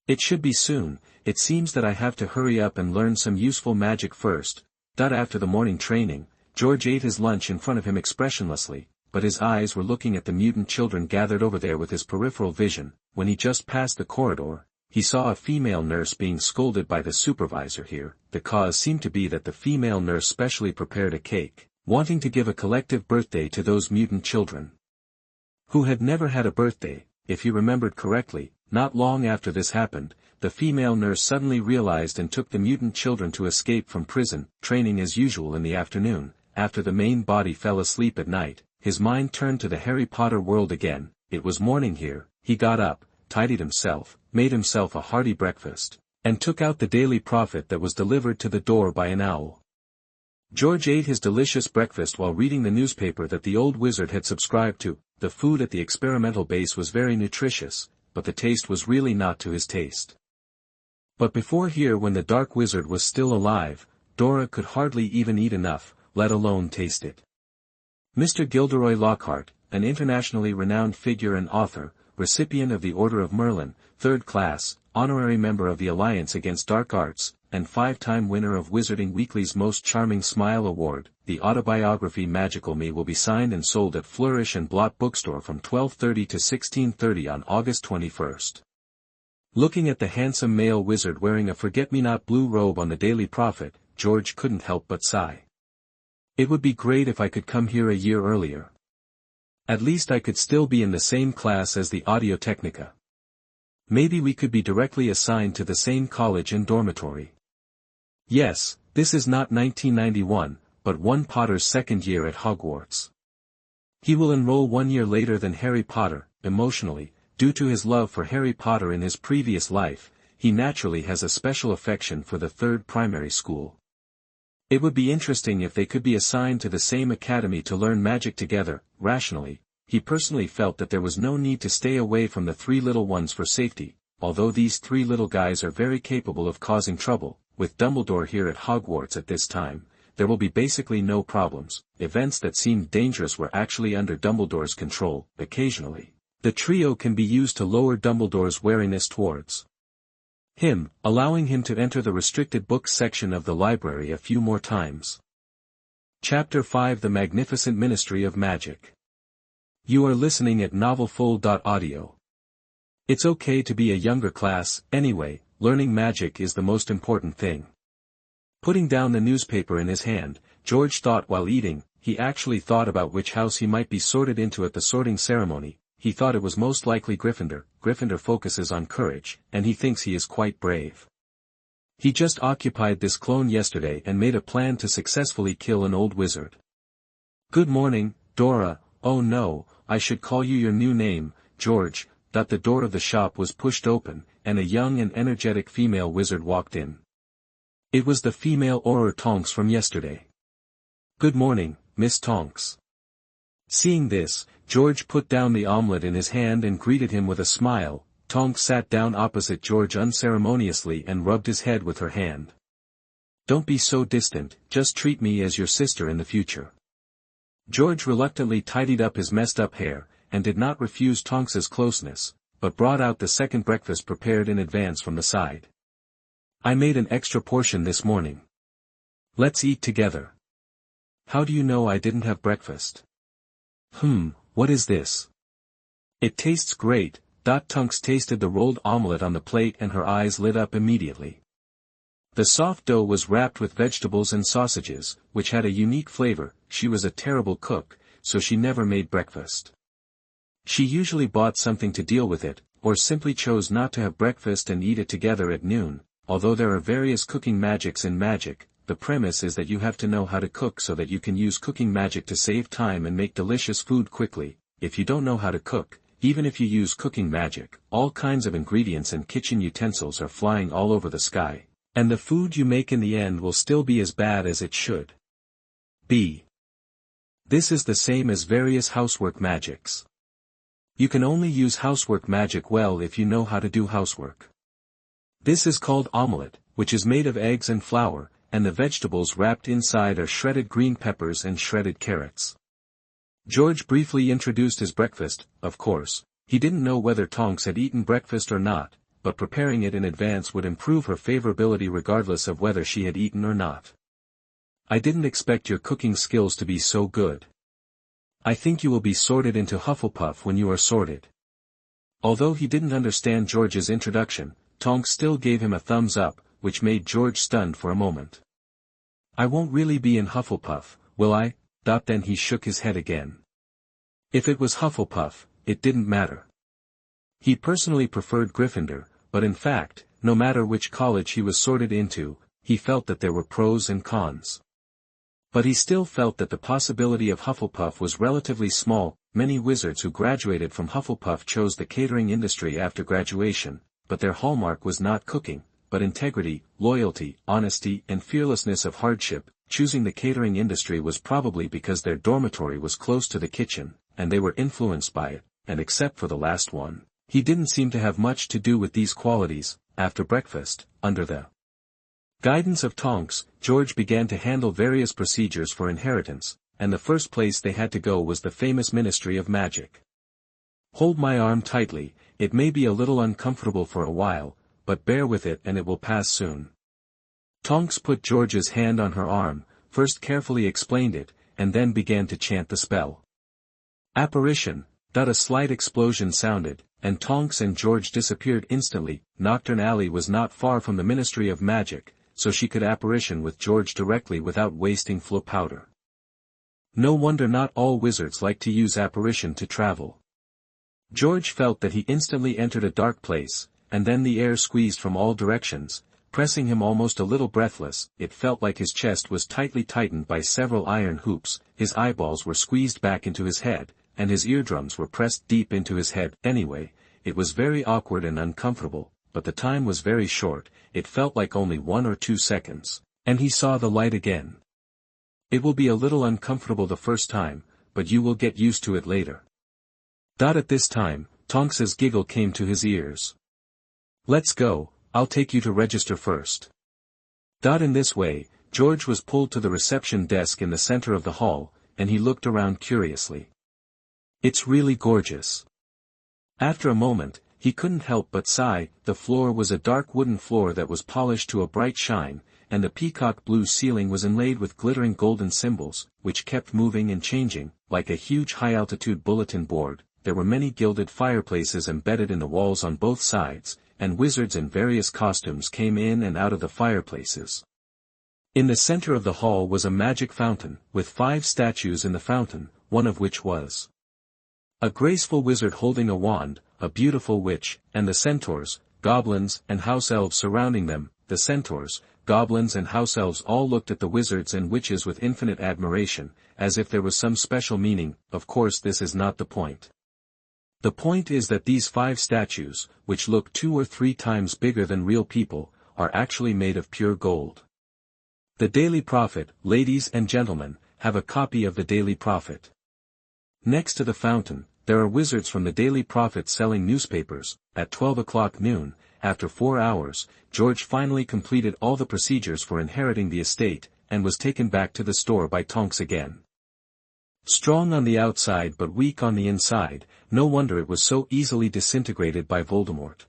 It should be soon. It seems that I have to hurry up and learn some useful magic first. After the morning training, George ate his lunch in front of him expressionlessly, but his eyes were looking at the mutant children gathered over there with his peripheral vision. When he just passed the corridor, he saw a female nurse being scolded by the supervisor here. The cause seemed to be that the female nurse specially prepared a cake, wanting to give a collective birthday to those mutant children who had never had a birthday. If he remembered correctly, not long after this happened, the female nurse suddenly realized and took the mutant children to escape from prison. Training as usual in the afternoon. After the main body fell asleep at night, his mind turned to the Harry Potter world again. It was morning here. He got up, tidied himself, made himself a hearty breakfast, and took out the Daily Prophet that was delivered to the door by an owl. George ate his delicious breakfast while reading the newspaper that the old wizard had subscribed to. The food at the experimental base was very nutritious, but the taste was really not to his taste. But before here, when the dark wizard was still alive, Dora could hardly even eat enough, let alone taste it. Mr. Gilderoy Lockhart, an internationally renowned figure and author, recipient of the Order of Merlin, 3rd class, honorary member of the Alliance Against Dark Arts, and 5-time winner of Wizarding Weekly's Most Charming Smile Award, the autobiography Magical Me will be signed and sold at Flourish and Blot Bookstore from 12:30 to 16:30 on August 21st. Looking at the handsome male wizard wearing a forget-me-not blue robe on the Daily Prophet, George couldn't help but sigh. It would be great if I could come here a year earlier. At least I could still be in the same class as the Audio-Technica. Maybe we could be directly assigned to the same college and dormitory. Yes, this is not 1991, but one Potter's second year at Hogwarts. He will enroll 1 year later than Harry Potter. Emotionally, due to his love for Harry Potter in his previous life, he naturally has a special affection for the third primary school. It would be interesting if they could be assigned to the same academy to learn magic together. Rationally, he personally felt that there was no need to stay away from the 3 little ones for safety, although these 3 little guys are very capable of causing trouble. With Dumbledore here at Hogwarts at this time, there will be basically no problems. Events that seemed dangerous were actually under Dumbledore's control. Occasionally, the trio can be used to lower Dumbledore's wariness towards him, allowing him to enter the restricted books section of the library a few more times. Chapter 5: The Magnificent Ministry of Magic. You are listening at novelfull.audio. It's okay to be a younger class, anyway. Learning magic is the most important thing. Putting down the newspaper in his hand, George thought while eating. He actually thought about which house he might be sorted into at the sorting ceremony. He thought it was most likely Gryffindor. Gryffindor focuses on courage, and he thinks he is quite brave. He just occupied this clone yesterday and made a plan to successfully kill an old wizard. Good morning, Dora. Oh no, I should call you your new name, George. The door of the shop was pushed open, and a young and energetic female wizard walked in. It was the female Auror Tonks from yesterday. Good morning, Miss Tonks. Seeing this, George put down the omelette in his hand and greeted him with a smile. Tonks sat down opposite George unceremoniously and rubbed his head with her hand. Don't be so distant, just treat me as your sister in the future. George reluctantly tidied up his messed up hair, and did not refuse Tonks's closeness, but brought out the second breakfast prepared in advance from the side. I made an extra portion this morning. Let's eat together. How do you know I didn't have breakfast? What is this? It tastes great. Tonks tasted the rolled omelette on the plate and her eyes lit up immediately. The soft dough was wrapped with vegetables and sausages, which had a unique flavor. She was a terrible cook, so she never made breakfast. She usually bought something to deal with it, or simply chose not to have breakfast and eat it together at noon. Although there are various cooking magics in magic, the premise is that you have to know how to cook so that you can use cooking magic to save time and make delicious food quickly. If you don't know how to cook, even if you use cooking magic, all kinds of ingredients and kitchen utensils are flying all over the sky, and the food you make in the end will still be as bad as it should be. This is the same as various housework magics. You can only use housework magic well if you know how to do housework. This is called omelette, which is made of eggs and flour, and the vegetables wrapped inside are shredded green peppers and shredded carrots. George briefly introduced his breakfast. Of course, he didn't know whether Tonks had eaten breakfast or not, but preparing it in advance would improve her favorability regardless of whether she had eaten or not. I didn't expect your cooking skills to be so good. I think you will be sorted into Hufflepuff when you are sorted. Although he didn't understand George's introduction, Tonks still gave him a thumbs up, which made George stunned for a moment. I won't really be in Hufflepuff, will I? Then he shook his head again. If it was Hufflepuff, it didn't matter. He personally preferred Gryffindor, but in fact, no matter which college he was sorted into, he felt that there were pros and cons. But he still felt that the possibility of Hufflepuff was relatively small. Many wizards who graduated from Hufflepuff chose the catering industry after graduation, but their hallmark was not cooking, but integrity, loyalty, honesty, and fearlessness of hardship. Choosing the catering industry was probably because their dormitory was close to the kitchen, and they were influenced by it, and except for the last one, he didn't seem to have much to do with these qualities. After breakfast, under the guidance of Tonks, George began to handle various procedures for inheritance, and the first place they had to go was the famous Ministry of Magic. Hold my arm tightly. It may be a little uncomfortable for a while, but bear with it and it will pass soon. Tonks put George's hand on her arm, first carefully explained it, and then began to chant the spell. Apparition. A slight explosion sounded, and Tonks and George disappeared instantly. Nocturne Alley was not far from the Ministry of Magic, so she could apparition with George directly without wasting flow powder. No wonder not all wizards like to use apparition to travel. George felt that he instantly entered a dark place, and then the air squeezed from all directions, pressing him almost a little breathless. It felt like his chest was tightly tightened by several iron hoops, his eyeballs were squeezed back into his head, and his eardrums were pressed deep into his head. Anyway, it was very awkward and uncomfortable, but the time was very short, it felt like only 1 or 2 seconds, and he saw the light again. It will be a little uncomfortable the first time, but you will get used to it later. At this time, Tonks's giggle came to his ears. Let's go, I'll take you to register first. In this way, George was pulled to the reception desk in the center of the hall, and he looked around curiously. It's really gorgeous. After a moment, he couldn't help but sigh. The floor was a dark wooden floor that was polished to a bright shine, and the peacock blue ceiling was inlaid with glittering golden symbols, which kept moving and changing, like a huge high-altitude bulletin board. There were many gilded fireplaces embedded in the walls on both sides, and wizards in various costumes came in and out of the fireplaces. In the center of the hall was a magic fountain, with 5 statues in the fountain, one of which was a graceful wizard holding a wand, a beautiful witch, and the centaurs, goblins, and house elves surrounding them. The centaurs, goblins and house elves all looked at the wizards and witches with infinite admiration, as if there was some special meaning. Of course, this is not the point. The point is that these 5 statues, which look 2 or 3 times bigger than real people, are actually made of pure gold. The Daily Prophet, ladies and gentlemen, have a copy of the Daily Prophet. Next to the fountain, there are wizards from the Daily Prophet selling newspapers. At 12 o'clock noon, after 4 hours, George finally completed all the procedures for inheriting the estate, and was taken back to the store by Tonks again. Strong on the outside but weak on the inside, no wonder it was so easily disintegrated by Voldemort.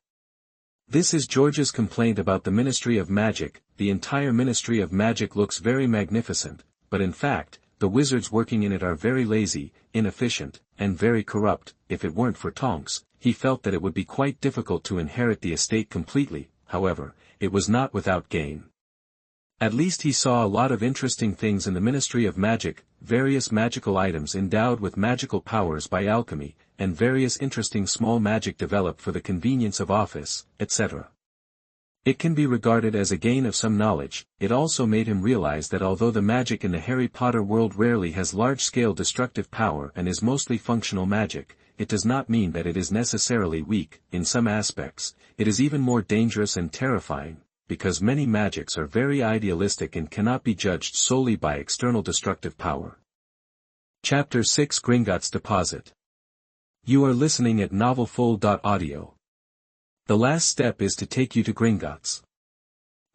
This is George's complaint about the Ministry of Magic. The entire Ministry of Magic looks very magnificent, but in fact, the wizards working in it are very lazy, inefficient, and very corrupt. If it weren't for Tonks, he felt that it would be quite difficult to inherit the estate completely. However, it was not without gain. At least he saw a lot of interesting things in the Ministry of Magic, various magical items endowed with magical powers by alchemy, and various interesting small magic developed for the convenience of office, etc. It can be regarded as a gain of some knowledge. It also made him realize that although the magic in the Harry Potter world rarely has large-scale destructive power and is mostly functional magic, it does not mean that it is necessarily weak. In some aspects, it is even more dangerous and terrifying, because many magics are very idealistic and cannot be judged solely by external destructive power. Chapter 6 Gringotts Deposit. You are listening at novelfull.audio. The last step is to take you to Gringotts.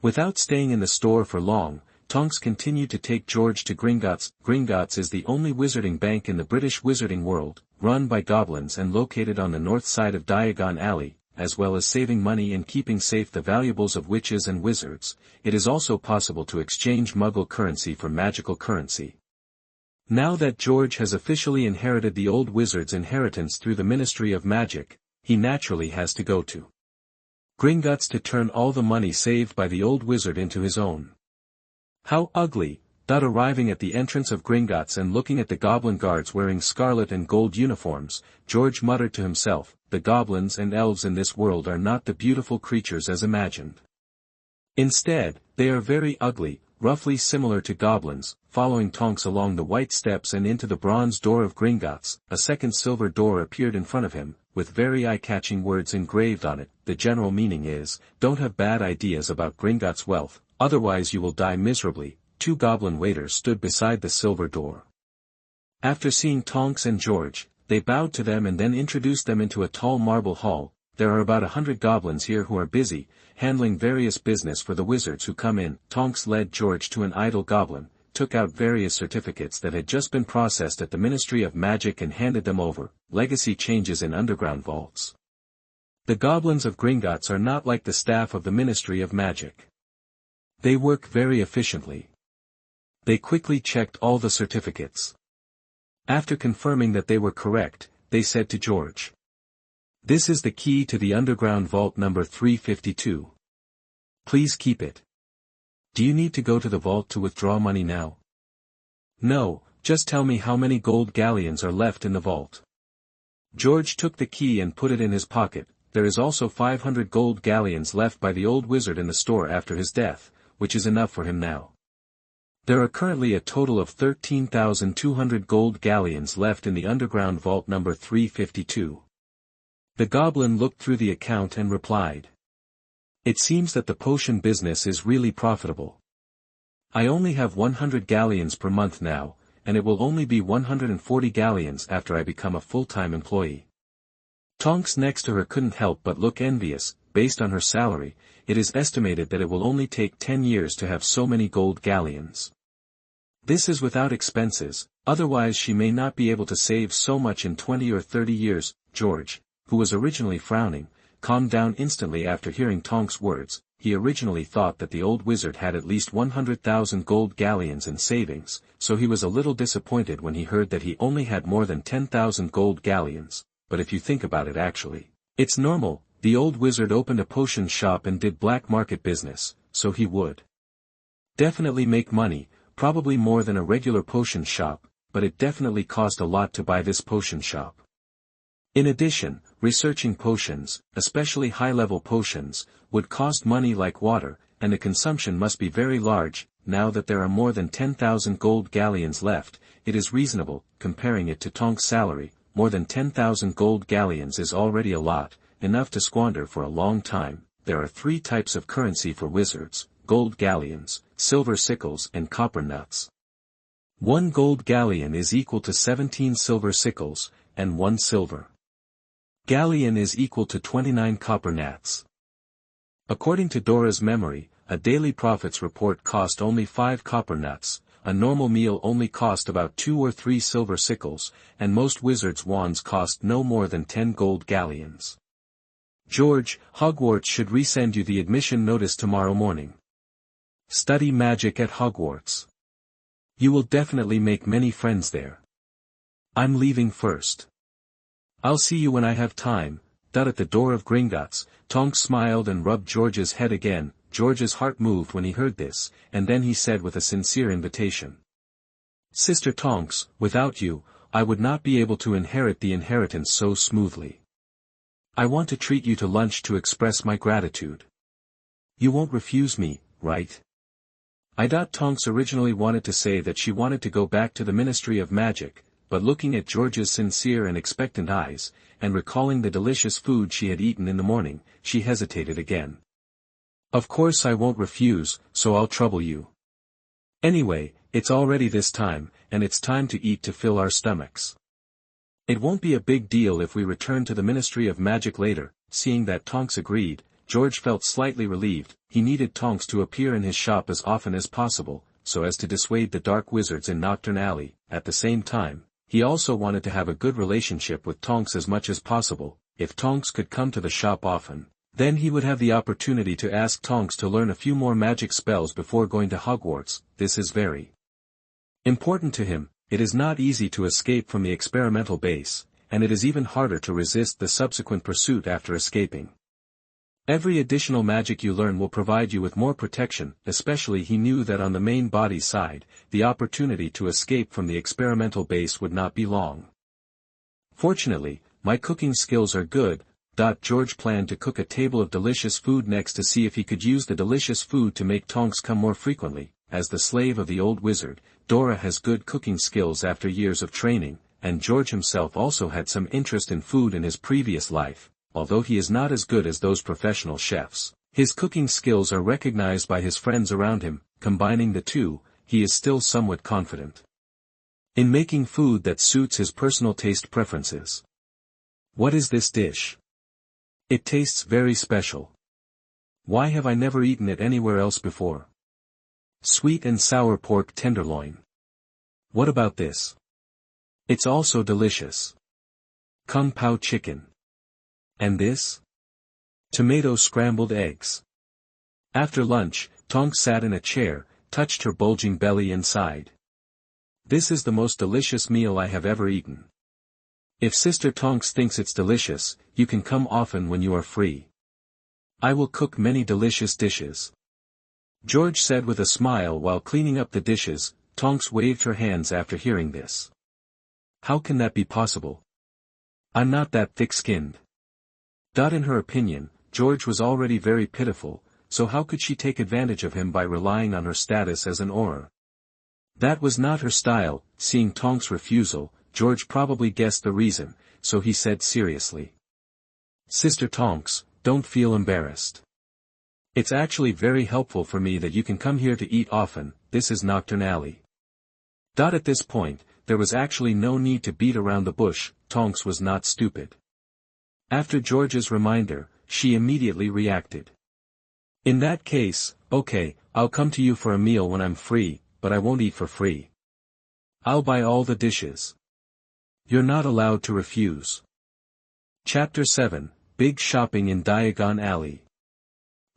Without staying in the store for long, Tonks continued to take George to Gringotts. Gringotts is the only wizarding bank in the British wizarding world, run by goblins and located on the north side of Diagon Alley. As well as saving money and keeping safe the valuables of witches and wizards, it is also possible to exchange Muggle currency for magical currency. Now that George has officially inherited the old wizard's inheritance through the Ministry of Magic, he naturally has to go to Gringotts to turn all the money saved by the old wizard into his own. How ugly! Arriving at the entrance of Gringotts and looking at the goblin guards wearing scarlet and gold uniforms, George muttered to himself, the goblins and elves in this world are not the beautiful creatures as imagined. Instead, they are very ugly, roughly similar to goblins. Following Tonks along the white steps and into the bronze door of Gringotts, a second silver door appeared in front of him, with very eye-catching words engraved on it. The general meaning is, don't have bad ideas about Gringotts' wealth, otherwise you will die miserably. 2 goblin waiters stood beside the silver door. After seeing Tonks and George, they bowed to them and then introduced them into a tall marble hall. There are about 100 goblins here who are busy, handling various business for the wizards who come in. Tonks led George to an idle goblin, took out various certificates that had just been processed at the Ministry of Magic and handed them over. Legacy changes in underground vaults. The goblins of Gringotts are not like the staff of the Ministry of Magic. They work very efficiently. They quickly checked all the certificates. After confirming that they were correct, they said to George, "This is the key to the underground vault number 352. Please keep it. Do you need to go to the vault to withdraw money now?" "No, just tell me how many gold galleons are left in the vault." George took the key and put it in his pocket. There is also 500 gold galleons left by the old wizard in the store after his death, which is enough for him now. There are currently a total of 13,200 gold galleons left in the underground vault number 352. The goblin looked through the account and replied, "It seems that the potion business is really profitable. I only have 100 galleons per month now, and it will only be 140 galleons after I become a full-time employee." Tonks next to her couldn't help but look envious. Based on her salary, it is estimated that it will only take 10 years to have so many gold galleons. This is without expenses, otherwise she may not be able to save so much in 20 or 30 years. George, who was originally frowning, calmed down instantly after hearing Tonks' words. He originally thought that the old wizard had at least 100,000 gold galleons in savings, so he was a little disappointed when he heard that he only had more than 10,000 gold galleons, but if you think about it actually, it's normal. The old wizard opened a potion shop and did black market business, so he would definitely make money, probably more than a regular potion shop, but it definitely cost a lot to buy this potion shop. In addition, researching potions, especially high-level potions, would cost money like water, and the consumption must be very large. Now that there are more than 10,000 gold galleons left, it is reasonable, comparing it to Tonk's salary. More than 10,000 gold galleons is already a lot, enough to squander for a long time. There are 3 types of currency for wizards: gold galleons, silver sickles and copper nuts. 1 gold galleon is equal to 17 silver sickles, and 1 silver galleon is equal to 29 copper nats. According to Dora's memory, a daily profits report cost only 5 copper nuts, a normal meal only cost about 2 or 3 silver sickles, and most wizards' wands cost no more than 10 gold galleons. George, Hogwarts should resend you the admission notice tomorrow morning. Study magic at Hogwarts. You will definitely make many friends there. I'm leaving first. I'll see you when I have time. At the door of Gringotts, Tonks smiled and rubbed George's head again. George's heart moved when he heard this, and then he said with a sincere invitation, "Sister Tonks, without you, I would not be able to inherit the inheritance so smoothly. I want to treat you to lunch to express my gratitude. You won't refuse me, right?" Tonks originally wanted to say that she wanted to go back to the Ministry of Magic, but looking at George's sincere and expectant eyes, and recalling the delicious food she had eaten in the morning, she hesitated again. "Of course I won't refuse, so I'll trouble you. Anyway, it's already this time, and it's time to eat to fill our stomachs. It won't be a big deal if we return to the Ministry of Magic later." Seeing that Tonks agreed, George felt slightly relieved. He needed Tonks to appear in his shop as often as possible, so as to dissuade the dark wizards in Nocturne Alley. At the same time, he also wanted to have a good relationship with Tonks as much as possible. If Tonks could come to the shop often, then he would have the opportunity to ask Tonks to learn a few more magic spells before going to Hogwarts. This is very important to him. It is not easy to escape from the experimental base, and it is even harder to resist the subsequent pursuit after escaping. Every additional magic you learn will provide you with more protection. Especially he knew that on the main body side, the opportunity to escape from the experimental base would not be long. "Fortunately, my cooking skills are good." George planned to cook a table of delicious food next to see if he could use the delicious food to make Tonks come more frequently. As the slave of the old wizard, Dora has good cooking skills after years of training, and George himself also had some interest in food in his previous life. Although he is not as good as those professional chefs, his cooking skills are recognized by his friends around him. Combining the two, he is still somewhat confident in making food that suits his personal taste preferences. "What is this dish? It tastes very special. Why have I never eaten it anywhere else before? Sweet and sour pork tenderloin. What about this? It's also delicious. Kung Pao chicken. And this? Tomato scrambled eggs." After lunch, Tonks sat in a chair, touched her bulging belly and sighed. This is the most delicious meal I have ever eaten. If Sister Tonks thinks it's delicious, you can come often when you are free. I will cook many delicious dishes. George said with a smile while cleaning up the dishes. Tonks waved her hands after hearing this. How can that be possible? I'm not that thick-skinned. In her opinion, George was already very pitiful, so how could she take advantage of him by relying on her status as an Auror? That was not her style. Seeing Tonks' refusal, George probably guessed the reason, so he said seriously. Sister Tonks, don't feel embarrassed. It's actually very helpful for me that you can come here to eat often. This is Nocturne Alley. At this point, there was actually no need to beat around the bush. Tonks was not stupid. After George's reminder, she immediately reacted. In that case, okay, I'll come to you for a meal when I'm free, but I won't eat for free. I'll buy all the dishes. You're not allowed to refuse. Chapter 7, Big Shopping in Diagon Alley.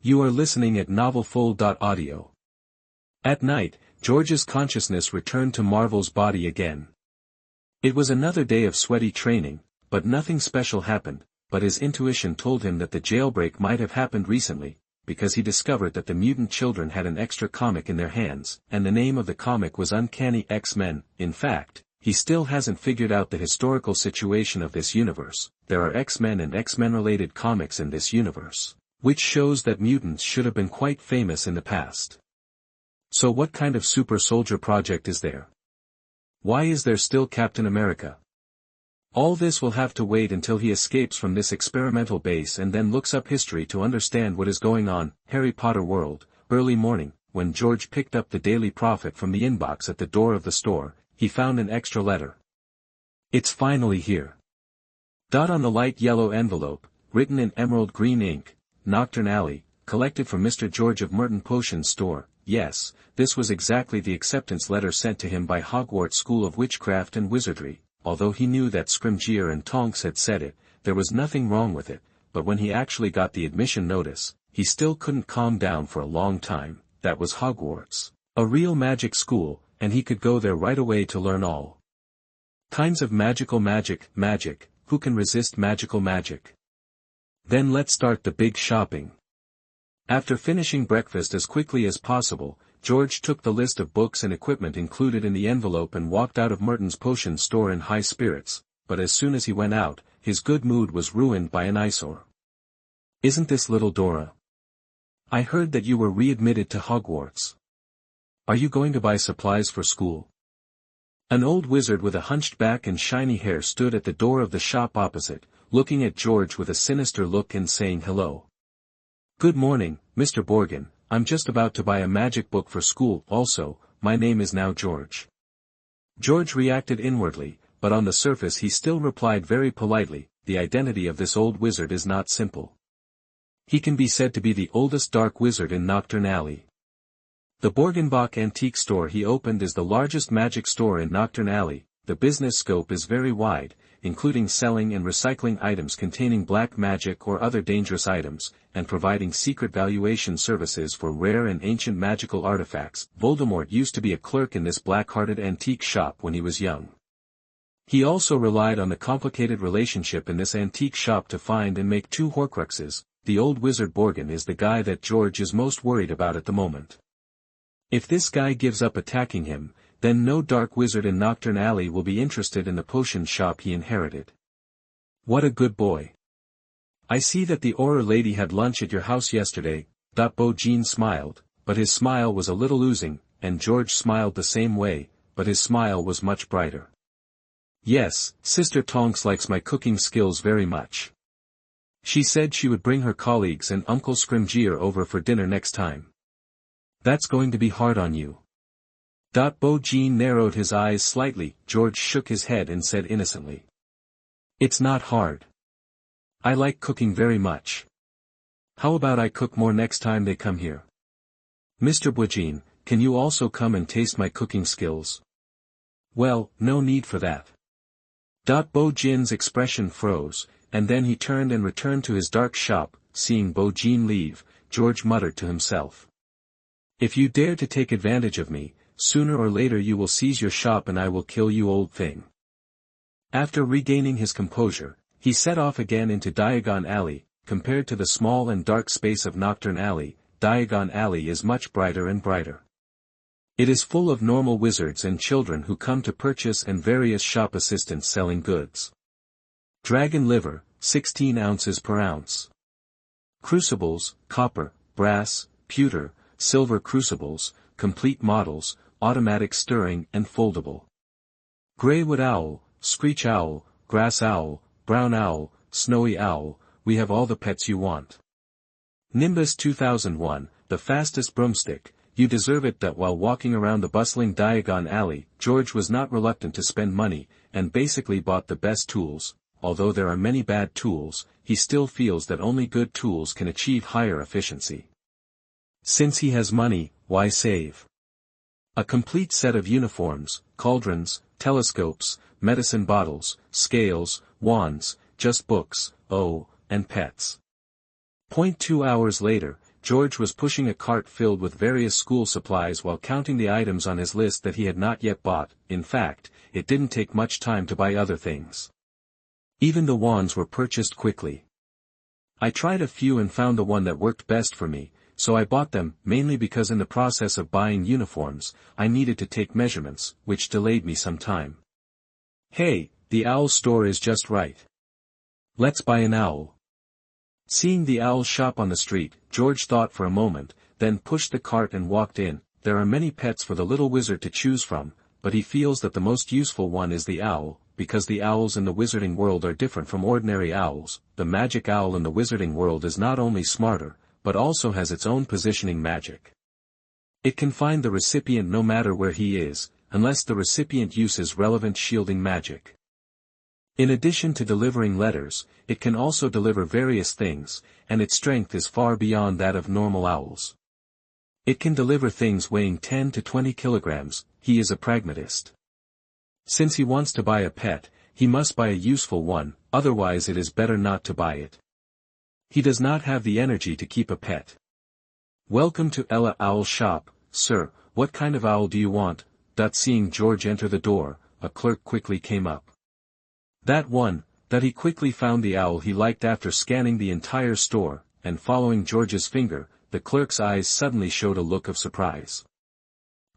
You are listening at NovelFull.audio. At night, George's consciousness returned to Marvel's body again. It was another day of sweaty training, but nothing special happened, but his intuition told him that the jailbreak might have happened recently, because he discovered that the mutant children had an extra comic in their hands, and the name of the comic was Uncanny X-Men. In fact, he still hasn't figured out the historical situation of this universe. There are X-Men and X-Men-related comics in this universe, which shows that mutants should have been quite famous in the past. So what kind of super soldier project is there? Why is there still Captain America? All this will have to wait until he escapes from this experimental base and then looks up history to understand what is going on. Harry Potter World. Early morning, when George picked up the Daily Prophet from the inbox at the door of the store, he found an extra letter. It's finally here. On the light yellow envelope, written in emerald green ink, Nocturne Alley, collected from Mr. George of Merton Potion Store. Yes, this was exactly the acceptance letter sent to him by Hogwarts School of Witchcraft and Wizardry. Although he knew that Scrimgeour and Tonks had said it, there was nothing wrong with it, but when he actually got the admission notice, he still couldn't calm down for a long time. That was Hogwarts, a real magic school, and he could go there right away to learn all kinds of magical magic. Who can resist magical magic? Then let's start the big shopping. After finishing breakfast as quickly as possible, George took the list of books and equipment included in the envelope and walked out of Merton's potion store in high spirits, but as soon as he went out, his good mood was ruined by an eyesore. Isn't this little Dora? I heard that you were readmitted to Hogwarts. Are you going to buy supplies for school? An old wizard with a hunched back and shiny hair stood at the door of the shop opposite, looking at George with a sinister look and saying hello. Good morning, Mr. Borgin, I'm just about to buy a magic book for school. Also, my name is now George. George reacted inwardly, but on the surface he still replied very politely, the identity of this old wizard is not simple. He can be said to be the oldest dark wizard in Nocturne Alley. The Borgenbach antique store he opened is the largest magic store in Nocturne Alley. The business scope is very wide, including selling and recycling items containing black magic or other dangerous items, and providing secret valuation services for rare and ancient magical artifacts. Voldemort used to be a clerk in this black-hearted antique shop when he was young. He also relied on the complicated relationship in this antique shop to find and make 2 Horcruxes. The old wizard Borgin is the guy that George is most worried about at the moment. If this guy gives up attacking him, then no dark wizard in Nocturne Alley will be interested in the potion shop he inherited. What a good boy. I see that the Auror lady had lunch at your house yesterday. Bo Jean smiled, but his smile was a little oozing, and George smiled the same way, but his smile was much brighter. Yes, Sister Tonks likes my cooking skills very much. She said she would bring her colleagues and Uncle Scrimgeour over for dinner next time. That's going to be hard on you. Bo Jean narrowed his eyes slightly. George shook his head and said innocently. It's not hard. I like cooking very much. How about I cook more next time they come here? Mr. Bojean, can you also come and taste my cooking skills? Well, no need for that. Bo Jin's expression froze, and then he turned and returned to his dark shop. Seeing Bo Jean leave, George muttered to himself. If you dare to take advantage of me, sooner or later you will seize your shop and I will kill you, old thing." After regaining his composure, he set off again into Diagon Alley. Compared to the small and dark space of Nocturne Alley, Diagon Alley is much brighter and brighter. It is full of normal wizards and children who come to purchase and various shop assistants selling goods. Dragon liver, 16 ounces per ounce. Crucibles, copper, brass, pewter, silver crucibles, complete models, automatic stirring and foldable. Greywood owl, screech owl, grass owl, brown owl, snowy owl, we have all the pets you want. Nimbus 2001, the fastest broomstick, you deserve it. That while walking around the bustling Diagon Alley, George was not reluctant to spend money, and basically bought the best tools. Although there are many bad tools, he still feels that only good tools can achieve higher efficiency. Since he has money, why save? A complete set of uniforms, cauldrons, telescopes, medicine bottles, scales, wands, just books, and pets. 2 hours later, George was pushing a cart filled with various school supplies while counting the items on his list that he had not yet bought. In fact, it didn't take much time to buy other things. Even the wands were purchased quickly. I tried a few and found the one that worked best for me, so I bought them, mainly because in the process of buying uniforms, I needed to take measurements, which delayed me some time. Hey, the owl store is just right. Let's buy an owl. Seeing the owl shop on the street, George thought for a moment, then pushed the cart and walked in. There are many pets for the little wizard to choose from, but he feels that the most useful one is the owl, because the owls in the wizarding world are different from ordinary owls. The magic owl in the wizarding world is not only smarter, but also has its own positioning magic. It can find the recipient no matter where he is, unless the recipient uses relevant shielding magic. In addition to delivering letters, it can also deliver various things, and its strength is far beyond that of normal owls. It can deliver things weighing 10 to 20 kilograms. He is a pragmatist. Since he wants to buy a pet, he must buy a useful one, otherwise it is better not to buy it. He does not have the energy to keep a pet. "Welcome to Ella Owl Shop, sir, what kind of owl do you want?" Seeing George enter the door, a clerk quickly came up. That he quickly found the owl he liked after scanning the entire store, and following George's finger, the clerk's eyes suddenly showed a look of surprise.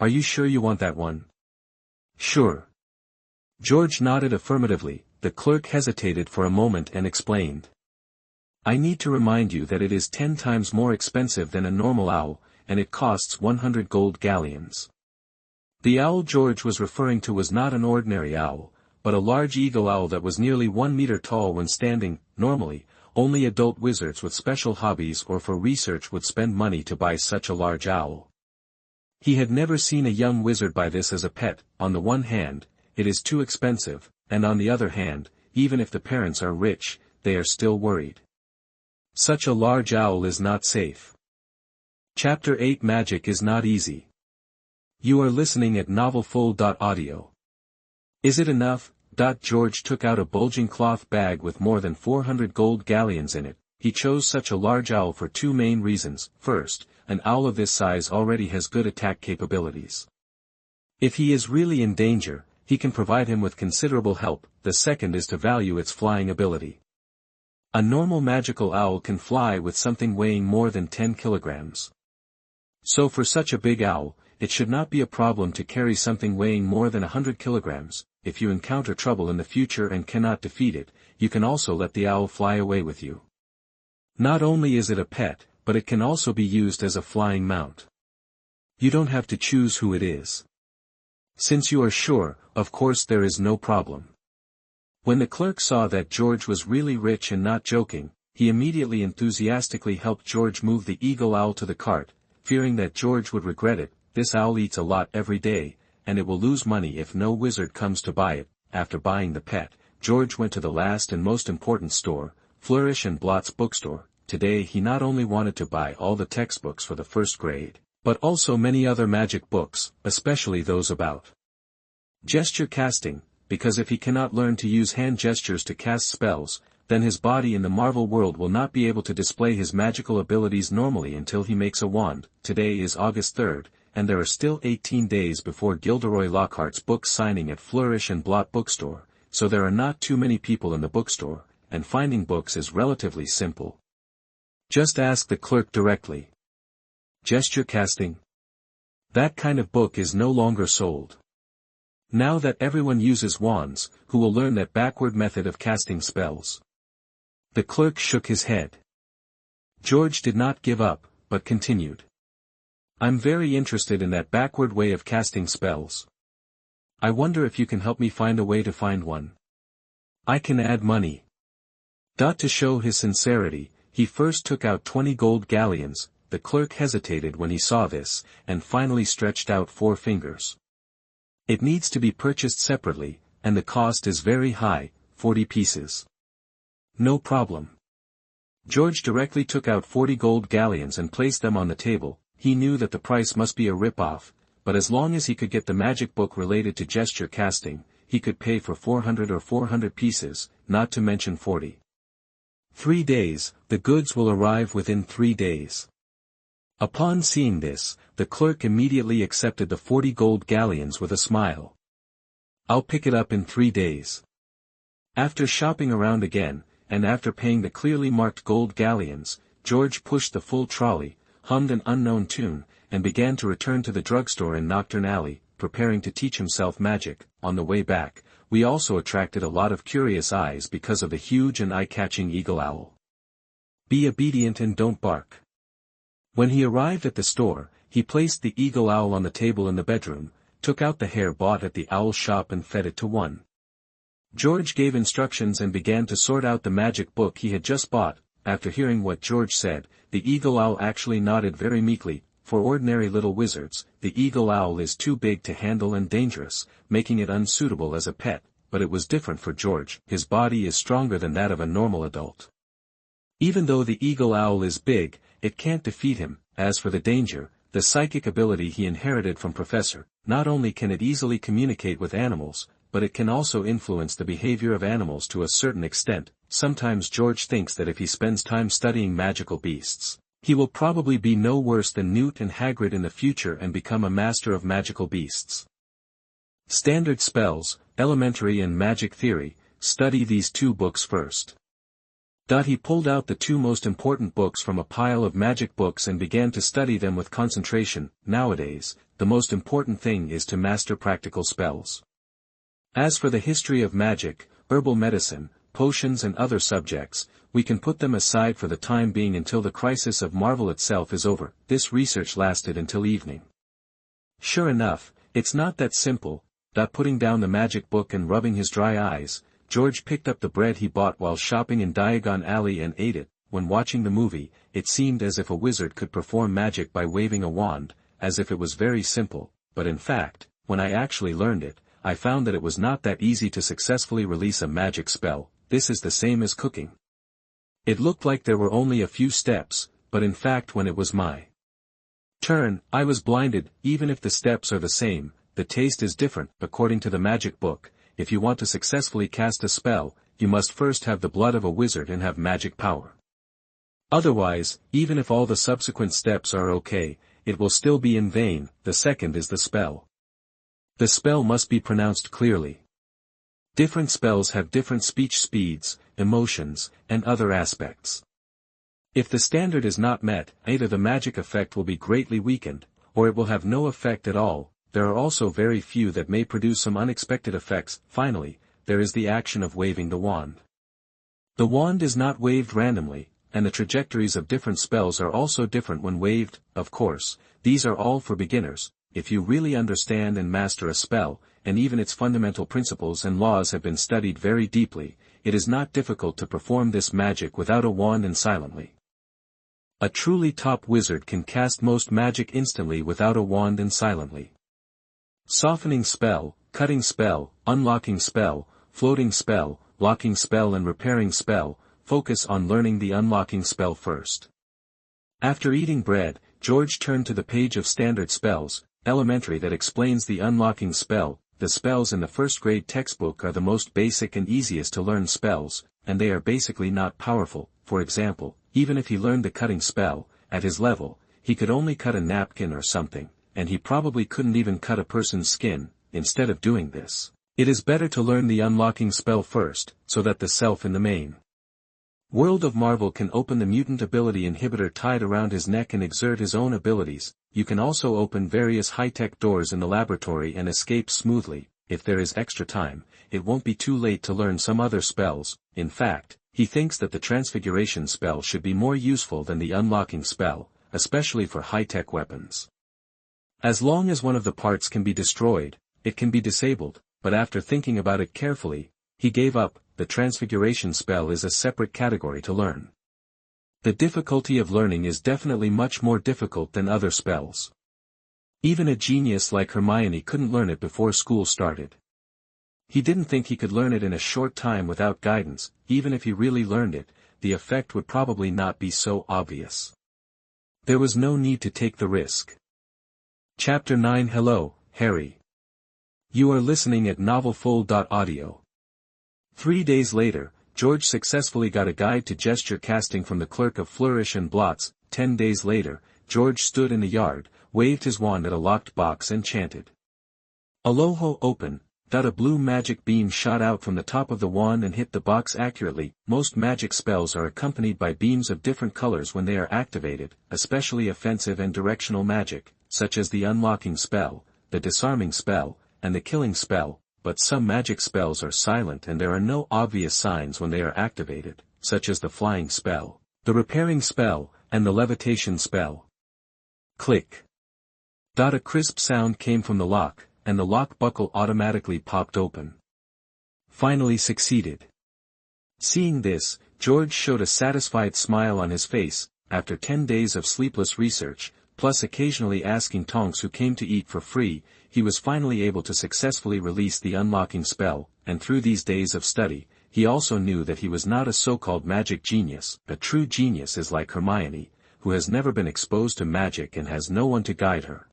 "Are you sure you want that one?" "Sure." George nodded affirmatively. The clerk hesitated for a moment and explained. "I need to remind you that it is 10 times more expensive than a normal owl, and it costs 100 gold galleons." The owl George was referring to was not an ordinary owl, but a large eagle owl that was nearly 1 meter tall when standing. Normally, only adult wizards with special hobbies or for research would spend money to buy such a large owl. He had never seen a young wizard buy this as a pet. On the one hand, it is too expensive, and on the other hand, even if the parents are rich, they are still worried. Such a large owl is not safe. Chapter 8 Magic is not easy. You are listening at novelfull.audio. Is it enough? George took out a bulging cloth bag with more than 400 gold galleons in it. He chose such a large owl for 2 main reasons. First, an owl of this size already has good attack capabilities. If he is really in danger, he can provide him with considerable help. The second is to value its flying ability. A normal magical owl can fly with something weighing more than 10 kilograms. So for such a big owl, it should not be a problem to carry something weighing more than 100 kilograms. If you encounter trouble in the future and cannot defeat it, you can also let the owl fly away with you. Not only is it a pet, but it can also be used as a flying mount. You don't have to choose who it is. Since you are sure, of course there is no problem. When the clerk saw that George was really rich and not joking, he immediately enthusiastically helped George move the eagle owl to the cart, fearing that George would regret it. This owl eats a lot every day, and it will lose money if no wizard comes to buy it. After buying the pet, George went to the last and most important store, Flourish and Blot's bookstore. Today he not only wanted to buy all the textbooks for the first grade, but also many other magic books, especially those about gesture casting, because if he cannot learn to use hand gestures to cast spells, then his body in the Marvel world will not be able to display his magical abilities normally until he makes a wand. Today is August 3rd, and there are still 18 days before Gilderoy Lockhart's book signing at Flourish and Blot bookstore, so there are not too many people in the bookstore, and finding books is relatively simple. Just ask the clerk directly. Gesture casting? That kind of book is no longer sold. Now that everyone uses wands, who will learn that backward method of casting spells? The clerk shook his head. George did not give up, but continued. I'm very interested in that backward way of casting spells. I wonder if you can help me find a way to find one. I can add money. To show his sincerity, he first took out 20 gold galleons. The clerk hesitated when he saw this, and finally stretched out 4 fingers. It needs to be purchased separately, and the cost is very high, 40 pieces. No problem. George directly took out 40 gold galleons and placed them on the table. He knew that the price must be a rip-off, but as long as he could get the magic book related to gesture casting, he could pay for 400 or 400 pieces, not to mention 40. 3 days, the goods will arrive within 3 days. Upon seeing this, the clerk immediately accepted the 40 gold galleons with a smile. I'll pick it up in 3 days. After shopping around again, and after paying the clearly marked gold galleons, George pushed the full trolley, hummed an unknown tune, and began to return to the drugstore in Knockturn Alley, preparing to teach himself magic. On the way back, we also attracted a lot of curious eyes because of the huge and eye-catching eagle owl. Be obedient and don't bark. When he arrived at the store, he placed the eagle owl on the table in the bedroom, took out the hare bought at the owl shop and fed it to one. George gave instructions and began to sort out the magic book he had just bought. After hearing what George said, the eagle owl actually nodded very meekly. For ordinary little wizards, the eagle owl is too big to handle and dangerous, making it unsuitable as a pet, but it was different for George. His body is stronger than that of a normal adult. Even though the eagle owl is big, it can't defeat him. As for the danger, the psychic ability he inherited from Professor, not only can it easily communicate with animals, but it can also influence the behavior of animals to a certain extent. Sometimes George thinks that if he spends time studying magical beasts, he will probably be no worse than Newt and Hagrid in the future and become a master of magical beasts. Standard spells, elementary and magic theory. Study these 2 books first. He pulled out the 2 most important books from a pile of magic books and began to study them with concentration. Nowadays, the most important thing is to master practical spells. As for the history of magic, herbal medicine, potions and other subjects, we can put them aside for the time being until the crisis of Marvel itself is over. This research lasted until evening. Sure enough, it's not that simple. Putting down the magic book and rubbing his dry eyes, George picked up the bread he bought while shopping in Diagon Alley and ate it. When watching the movie, it seemed as if a wizard could perform magic by waving a wand, as if it was very simple, but in fact, when I actually learned it, I found that it was not that easy to successfully release a magic spell. This is the same as cooking. It looked like there were only a few steps, but in fact when it was my turn, I was blinded. Even if the steps are the same, the taste is different. According to the magic book, if you want to successfully cast a spell, you must first have the blood of a wizard and have magic power. Otherwise, even if all the subsequent steps are okay, it will still be in vain. The second is the spell. The spell must be pronounced clearly. Different spells have different speech speeds, emotions, and other aspects. If the standard is not met, either the magic effect will be greatly weakened, or it will have no effect at all. There are also very few that may produce some unexpected effects. Finally, there is the action of waving the wand. The wand is not waved randomly, and the trajectories of different spells are also different when waved. Of course, these are all for beginners. If you really understand and master a spell, and even its fundamental principles and laws have been studied very deeply, it is not difficult to perform this magic without a wand and silently. A truly top wizard can cast most magic instantly without a wand and silently. Softening spell, cutting spell, unlocking spell, floating spell, locking spell and repairing spell. Focus on learning the unlocking spell first. After eating bread, George turned to the page of standard spells, elementary, that explains the unlocking spell. The spells in the first grade textbook are the most basic and easiest to learn spells, and they are basically not powerful. For example, even if he learned the cutting spell, at his level, he could only cut a napkin or something, and he probably couldn't even cut a person's skin. Instead of doing this, it is better to learn the unlocking spell first, so that the self in the main world of Marvel can open the mutant ability inhibitor tied around his neck and exert his own abilities. You can also open various high-tech doors in the laboratory and escape smoothly. If there is extra time, it won't be too late to learn some other spells. In fact, he thinks that the Transfiguration spell should be more useful than the unlocking spell, especially for high-tech weapons. As long as one of the parts can be destroyed, it can be disabled, but after thinking about it carefully, he gave up. The Transfiguration spell is a separate category to learn. The difficulty of learning is definitely much more difficult than other spells. Even a genius like Hermione couldn't learn it before school started. He didn't think he could learn it in a short time without guidance. Even if he really learned it, the effect would probably not be so obvious. There was no need to take the risk. Chapter 9. Hello, Harry. You are listening at novelfull.audio. 3 days later, George successfully got a guide to gesture casting from the clerk of Flourish and Blots. 10 days later, George stood in the yard, waved his wand at a locked box and chanted. Aloha open. A blue magic beam shot out from the top of the wand and hit the box accurately. Most magic spells are accompanied by beams of different colors when they are activated, especially offensive and directional magic, such as the unlocking spell, the disarming spell, and the killing spell, but some magic spells are silent and there are no obvious signs when they are activated, such as the flying spell, the repairing spell, and the levitation spell. Click. A crisp sound came from the lock, and the lock buckle automatically popped open. Finally succeeded. Seeing this, George showed a satisfied smile on his face. After 10 days of sleepless research, plus occasionally asking Tonks who came to eat for free, he was finally able to successfully release the unlocking spell, and through these days of study, he also knew that he was not a so-called magic genius. A true genius is like Hermione, who has never been exposed to magic and has no one to guide her.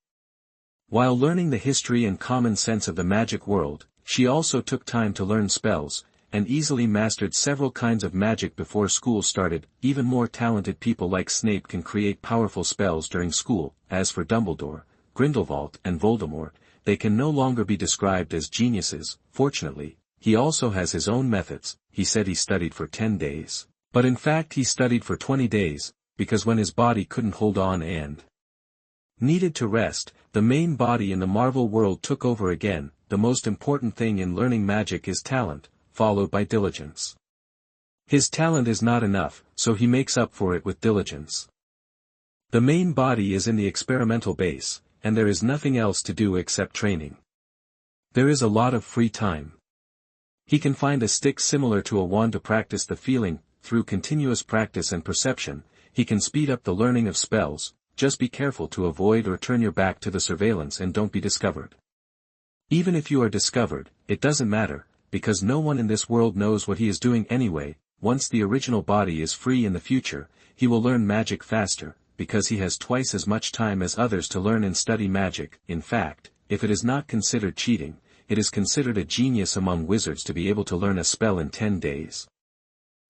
While learning the history and common sense of the magic world, she also took time to learn spells, and easily mastered several kinds of magic before school started. Even more talented people like Snape can create powerful spells during school. As for Dumbledore, Grindelwald, and Voldemort, they can no longer be described as geniuses. Fortunately, he also has his own methods. He said he studied for 10 days. But in fact he studied for 20 days, because when his body couldn't hold on and needed to rest, the main body in the Marvel world took over again. The most important thing in learning magic is talent, followed by diligence. His talent is not enough, so he makes up for it with diligence. The main body is in the experimental base, and there is nothing else to do except training. There is a lot of free time. He can find a stick similar to a wand to practice the feeling. Through continuous practice and perception, he can speed up the learning of spells. Just be careful to avoid or turn your back to the surveillance and don't be discovered. Even if you are discovered, it doesn't matter, because no one in this world knows what he is doing anyway. Once the original body is free in the future, he will learn magic faster, because he has twice as much time as others to learn and study magic. In fact, if it is not considered cheating, it is considered a genius among wizards to be able to learn a spell in 10 days.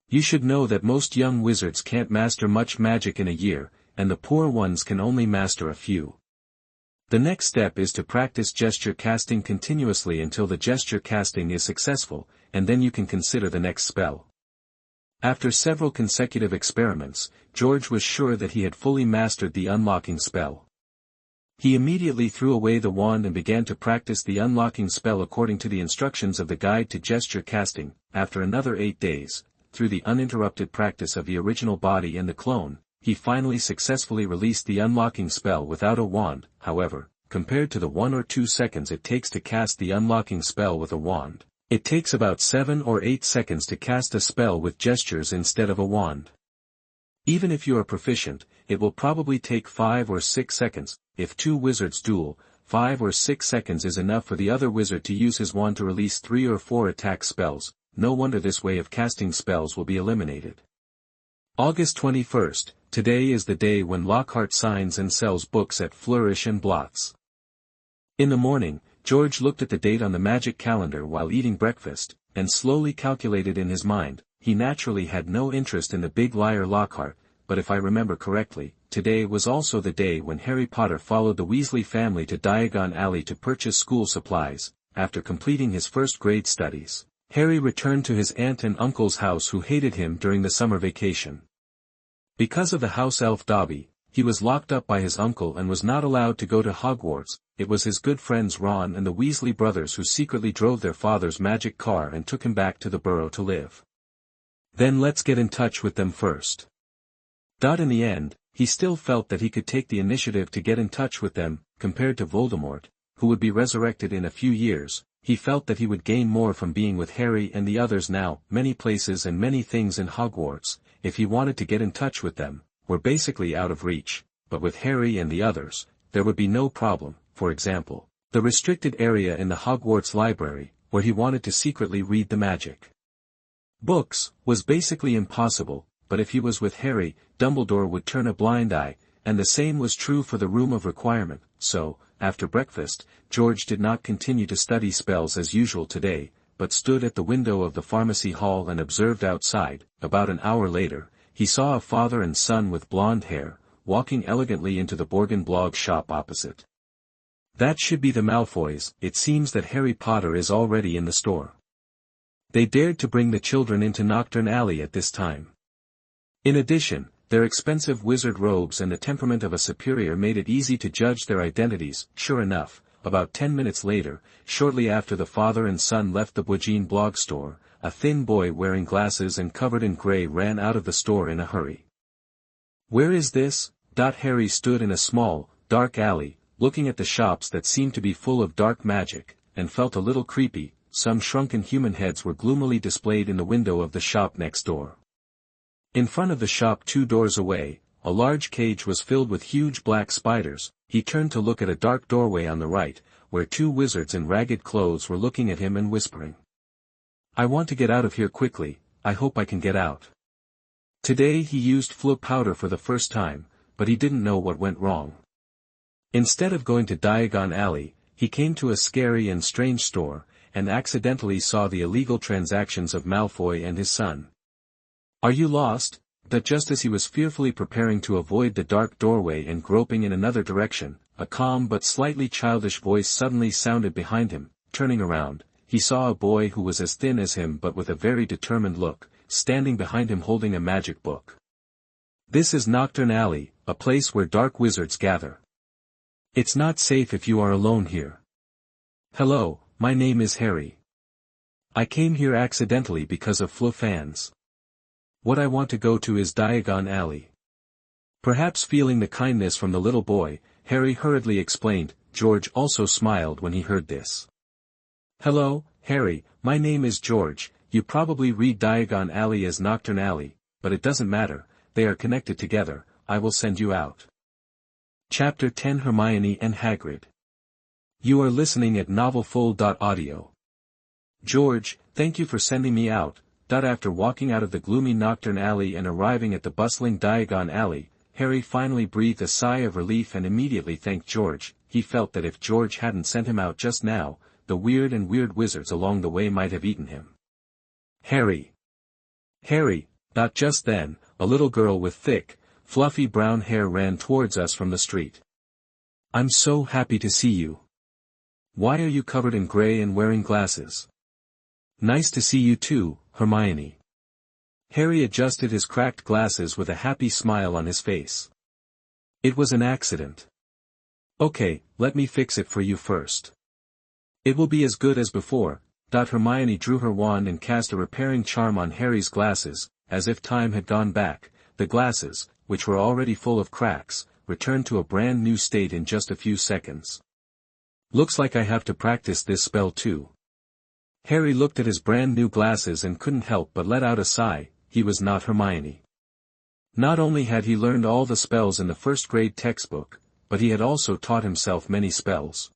You should know that most young wizards can't master much magic in a year, and the poor ones can only master a few. The next step is to practice gesture casting continuously until the gesture casting is successful, and then you can consider the next spell. After several consecutive experiments, George was sure that he had fully mastered the unlocking spell. He immediately threw away the wand and began to practice the unlocking spell according to the instructions of the guide to gesture casting. After another 8 days, through the uninterrupted practice of the original body and the clone, he finally successfully released the unlocking spell without a wand. However, compared to the 1 or 2 seconds it takes to cast the unlocking spell with a wand, it takes about 7 or 8 seconds to cast a spell with gestures instead of a wand. Even if you are proficient, it will probably take 5 or 6 seconds. If 2 wizards duel, 5 or 6 seconds is enough for the other wizard to use his wand to release 3 or 4 attack spells. No wonder this way of casting spells will be eliminated. August 21st, today is the day when Lockhart signs and sells books at Flourish and Blots. In the morning, George looked at the date on the magic calendar while eating breakfast, and slowly calculated in his mind. he naturally had no interest in the big liar Lockhart, but if I remember correctly, today was also the day when Harry Potter followed the Weasley family to Diagon Alley to purchase school supplies. After completing his first grade studies, Harry returned to his aunt and uncle's house who hated him during the summer vacation. Because of the house elf Dobby, he was locked up by his uncle and was not allowed to go to Hogwarts. It was his good friends Ron and the Weasley brothers who secretly drove their father's magic car and took him back to the burrow to live. Then let's get in touch with them first. In the end, he still felt that he could take the initiative to get in touch with them. Compared to Voldemort, who would be resurrected in a few years, he felt that he would gain more from being with Harry and the others now. Many places and many things in Hogwarts, if he wanted to get in touch with them, were basically out of reach, but with Harry and the others, there would be no problem. For example, the restricted area in the Hogwarts library, where he wanted to secretly read the magic books, was basically impossible, but if he was with Harry, Dumbledore would turn a blind eye, and the same was true for the Room of Requirement. So, after breakfast, George did not continue to study spells as usual today, but stood at the window of the pharmacy hall and observed outside. About an hour later, he saw a father and son with blonde hair, walking elegantly into the Borgin blog shop opposite. That should be the Malfoys. It seems that Harry Potter is already in the store. They dared to bring the children into Knockturn Alley at this time. In addition, their expensive wizard robes and the temperament of a superior made it easy to judge their identities. Sure enough, about 10 minutes later, shortly after the father and son left the Borgin blog store, a thin boy wearing glasses and covered in gray ran out of the store in a hurry. Where is this? Harry stood in a small, dark alley, looking at the shops that seemed to be full of dark magic, and felt a little creepy. Some shrunken human heads were gloomily displayed in the window of the shop next door. In front of the shop 2 doors away, a large cage was filled with huge black spiders. He turned to look at a dark doorway on the right, where 2 wizards in ragged clothes were looking at him and whispering. I want to get out of here quickly. I hope I can get out. Today he used Flo powder for the first time, but he didn't know what went wrong. Instead of going to Diagon Alley, he came to a scary and strange store, and accidentally saw the illegal transactions of Malfoy and his son. Are you lost? Just as he was fearfully preparing to avoid the dark doorway and groping in another direction, a calm but slightly childish voice suddenly sounded behind him. Turning around, he saw a boy who was as thin as him but with a very determined look, standing behind him holding a magic book. This is Knockturn Alley, a place where dark wizards gather. It's not safe if you are alone here. Hello, my name is Harry. I came here accidentally because of Flo fans. What I want to go to is Diagon Alley. Perhaps feeling the kindness from the little boy, Harry hurriedly explained. George also smiled when he heard this. Hello, Harry, my name is George. You probably read Diagon Alley as Knockturn Alley, but it doesn't matter, they are connected together. I will send you out. Chapter 10 Hermione and Hagrid. You are listening at novelfull.audio. George, thank you for sending me out. After walking out of the gloomy Knockturn Alley and arriving at the bustling Diagon Alley, Harry finally breathed a sigh of relief and immediately thanked George. He felt that if George hadn't sent him out just now, the weird wizards along the way might have eaten him. Harry! Just then, a little girl with thick, fluffy brown hair ran towards us from the street. I'm so happy to see you. Why are you covered in gray and wearing glasses? Nice to see you too, Hermione. Harry adjusted his cracked glasses with a happy smile on his face. It was an accident. Okay, let me fix it for you first. It will be as good as before. Hermione drew her wand and cast a repairing charm on Harry's glasses. As if time had gone back, the glasses, which were already full of cracks, returned to a brand new state in just a few seconds. Looks like I have to practice this spell too. Harry looked at his brand new glasses and couldn't help but let out a sigh. He was not Hermione. Not only had he learned all the spells in the first grade textbook, but he had also taught himself many spells.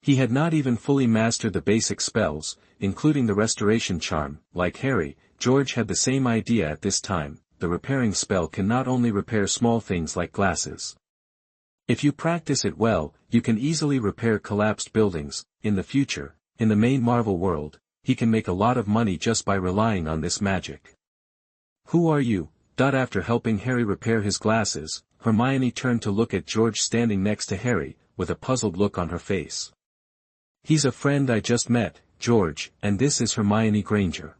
He had not even fully mastered the basic spells, including the restoration charm. Like Harry, George had the same idea at this time. The repairing spell can not only repair small things like glasses. If you practice it well, you can easily repair collapsed buildings. In the future, in the main Marvel world, he can make a lot of money just by relying on this magic. Who are you? After helping Harry repair his glasses, Hermione turned to look at George standing next to Harry, with a puzzled look on her face. He's a friend I just met, George, and this is Hermione Granger.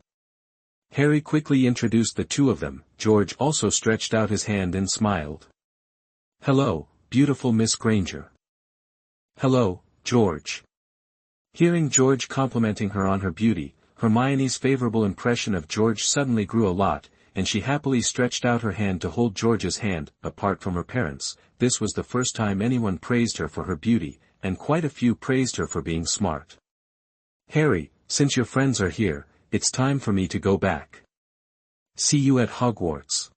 Harry quickly introduced the two of them. George also stretched out his hand and smiled. Hello, beautiful Miss Granger. Hello, George. Hearing George complimenting her on her beauty, Hermione's favorable impression of George suddenly grew a lot, and she happily stretched out her hand to hold George's hand. Apart from her parents, this was the first time anyone praised her for her beauty, and quite a few praised her for being smart. Harry, since your friends are here, it's time for me to go back. See you at Hogwarts.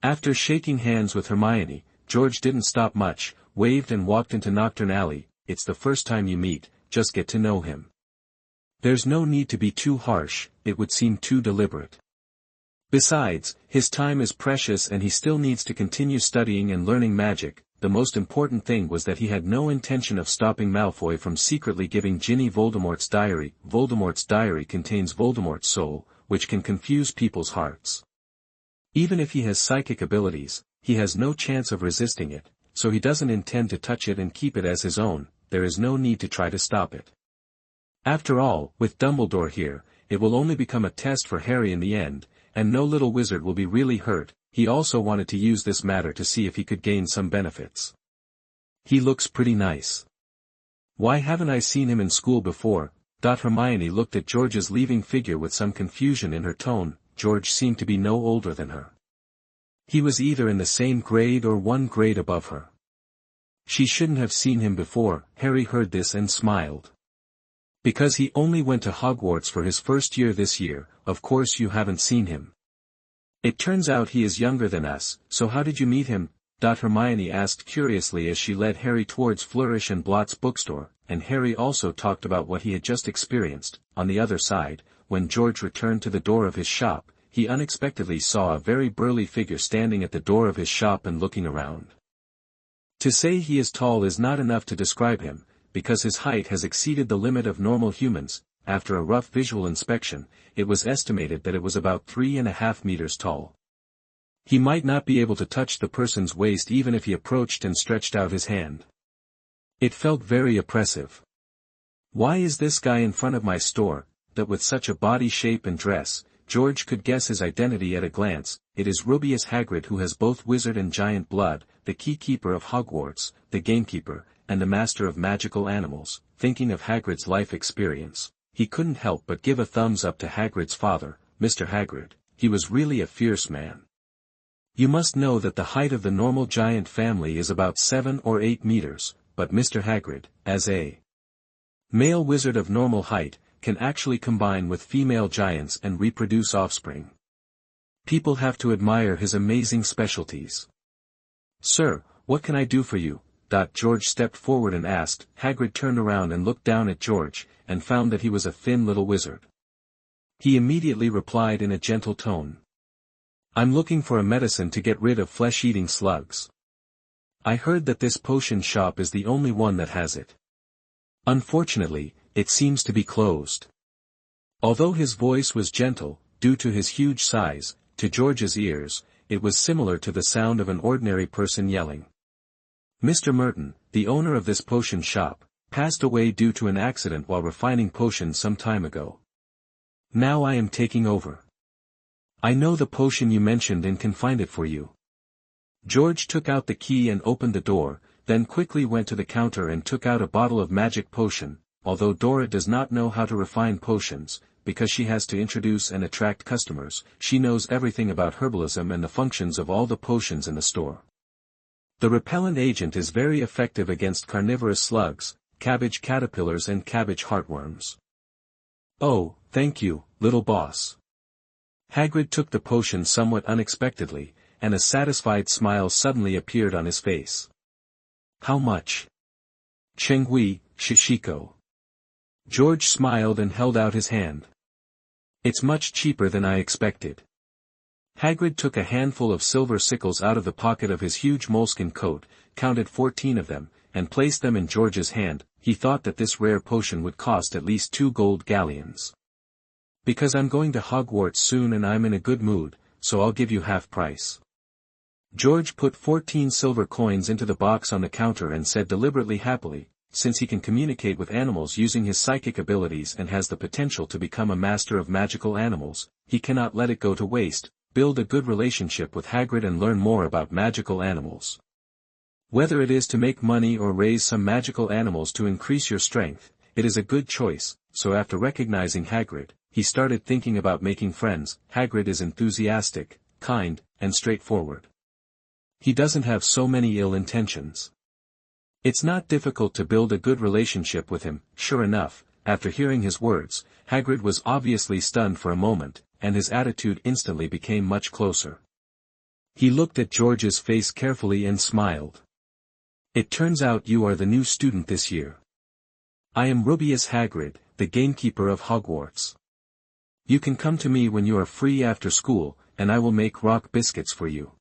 After shaking hands with Hermione, George didn't stop much, waved and walked into Nocturne Alley. It's the first time you meet, just get to know him. There's no need to be too harsh, it would seem too deliberate. Besides, his time is precious and he still needs to continue studying and learning magic. The most important thing was that he had no intention of stopping Malfoy from secretly giving Ginny Voldemort's diary. Voldemort's diary contains Voldemort's soul, which can confuse people's hearts. Even if he has psychic abilities, he has no chance of resisting it, so he doesn't intend to touch it and keep it as his own. There is no need to try to stop it. After all, with Dumbledore here, it will only become a test for Harry in the end, and no little wizard will be really hurt. He also wanted to use this matter to see if he could gain some benefits. He looks pretty nice. Why haven't I seen him in school before? Hermione looked at George's leaving figure with some confusion in her tone. George seemed to be no older than her. He was either in the same grade or one grade above her. She shouldn't have seen him before. Harry heard this and smiled. Because he only went to Hogwarts for his first year this year, of course you haven't seen him. It turns out he is younger than us, so how did you meet him? Hermione asked curiously as she led Harry towards Flourish and Blott's bookstore, and Harry also talked about what he had just experienced. On the other side, when George returned to the door of his shop, he unexpectedly saw a very burly figure standing at the door of his shop and looking around. To say he is tall is not enough to describe him, because his height has exceeded the limit of normal humans. After a rough visual inspection, it was estimated that it was about 3.5 meters tall. He might not be able to touch the person's waist even if he approached and stretched out his hand. It felt very oppressive. Why is this guy in front of my store? That with such a body shape and dress, George could guess his identity at a glance. It is Rubius Hagrid, who has both wizard and giant blood, the key-keeper of Hogwarts, the gamekeeper, and the master of magical animals. Thinking of Hagrid's life experience, he couldn't help but give a thumbs up to Hagrid's father, Mr. Hagrid. He was really a fierce man. You must know that the height of the normal giant family is about 7 or 8 meters, but Mr. Hagrid, as a male wizard of normal height, can actually combine with female giants and reproduce offspring. People have to admire his amazing specialties. Sir, what can I do for you? George stepped forward and asked. Hagrid turned around and looked down at George, and found that he was a thin little wizard. He immediately replied in a gentle tone. I'm looking for a medicine to get rid of flesh-eating slugs. I heard that this potion shop is the only one that has it. Unfortunately, it seems to be closed. Although his voice was gentle, due to his huge size, to George's ears, it was similar to the sound of an ordinary person yelling. Mr. Merton, the owner of this potion shop, passed away due to an accident while refining potions some time ago. Now I am taking over. I know the potion you mentioned and can find it for you. George took out the key and opened the door, then quickly went to the counter and took out a bottle of magic potion. Although Dora does not know how to refine potions, because she has to introduce and attract customers, she knows everything about herbalism and the functions of all the potions in the store. The repellent agent is very effective against carnivorous slugs, cabbage caterpillars and cabbage heartworms. Oh, thank you, little boss. Hagrid took the potion somewhat unexpectedly, and a satisfied smile suddenly appeared on his face. How much? Chenghui, Shishiko. George smiled and held out his hand. It's much cheaper than I expected. Hagrid took a handful of silver sickles out of the pocket of his huge moleskin coat, counted 14 of them, and placed them in George's hand. He thought that this rare potion would cost at least 2 gold galleons. Because I'm going to Hogwarts soon and I'm in a good mood, so I'll give you half price. George put 14 silver coins into the box on the counter and said deliberately happily, since he can communicate with animals using his psychic abilities and has the potential to become a master of magical animals, he cannot let it go to waste. Build a good relationship with Hagrid and learn more about magical animals. Whether it is to make money or raise some magical animals to increase your strength, it is a good choice. So after recognizing Hagrid, he started thinking about making friends. Hagrid is enthusiastic, kind, and straightforward. He doesn't have so many ill intentions. It's not difficult to build a good relationship with him. Sure enough, after hearing his words, Hagrid was obviously stunned for a moment, and his attitude instantly became much closer. He looked at George's face carefully and smiled. It turns out you are the new student this year. I am Rubeus Hagrid, the gamekeeper of Hogwarts. You can come to me when you are free after school, and I will make rock biscuits for you.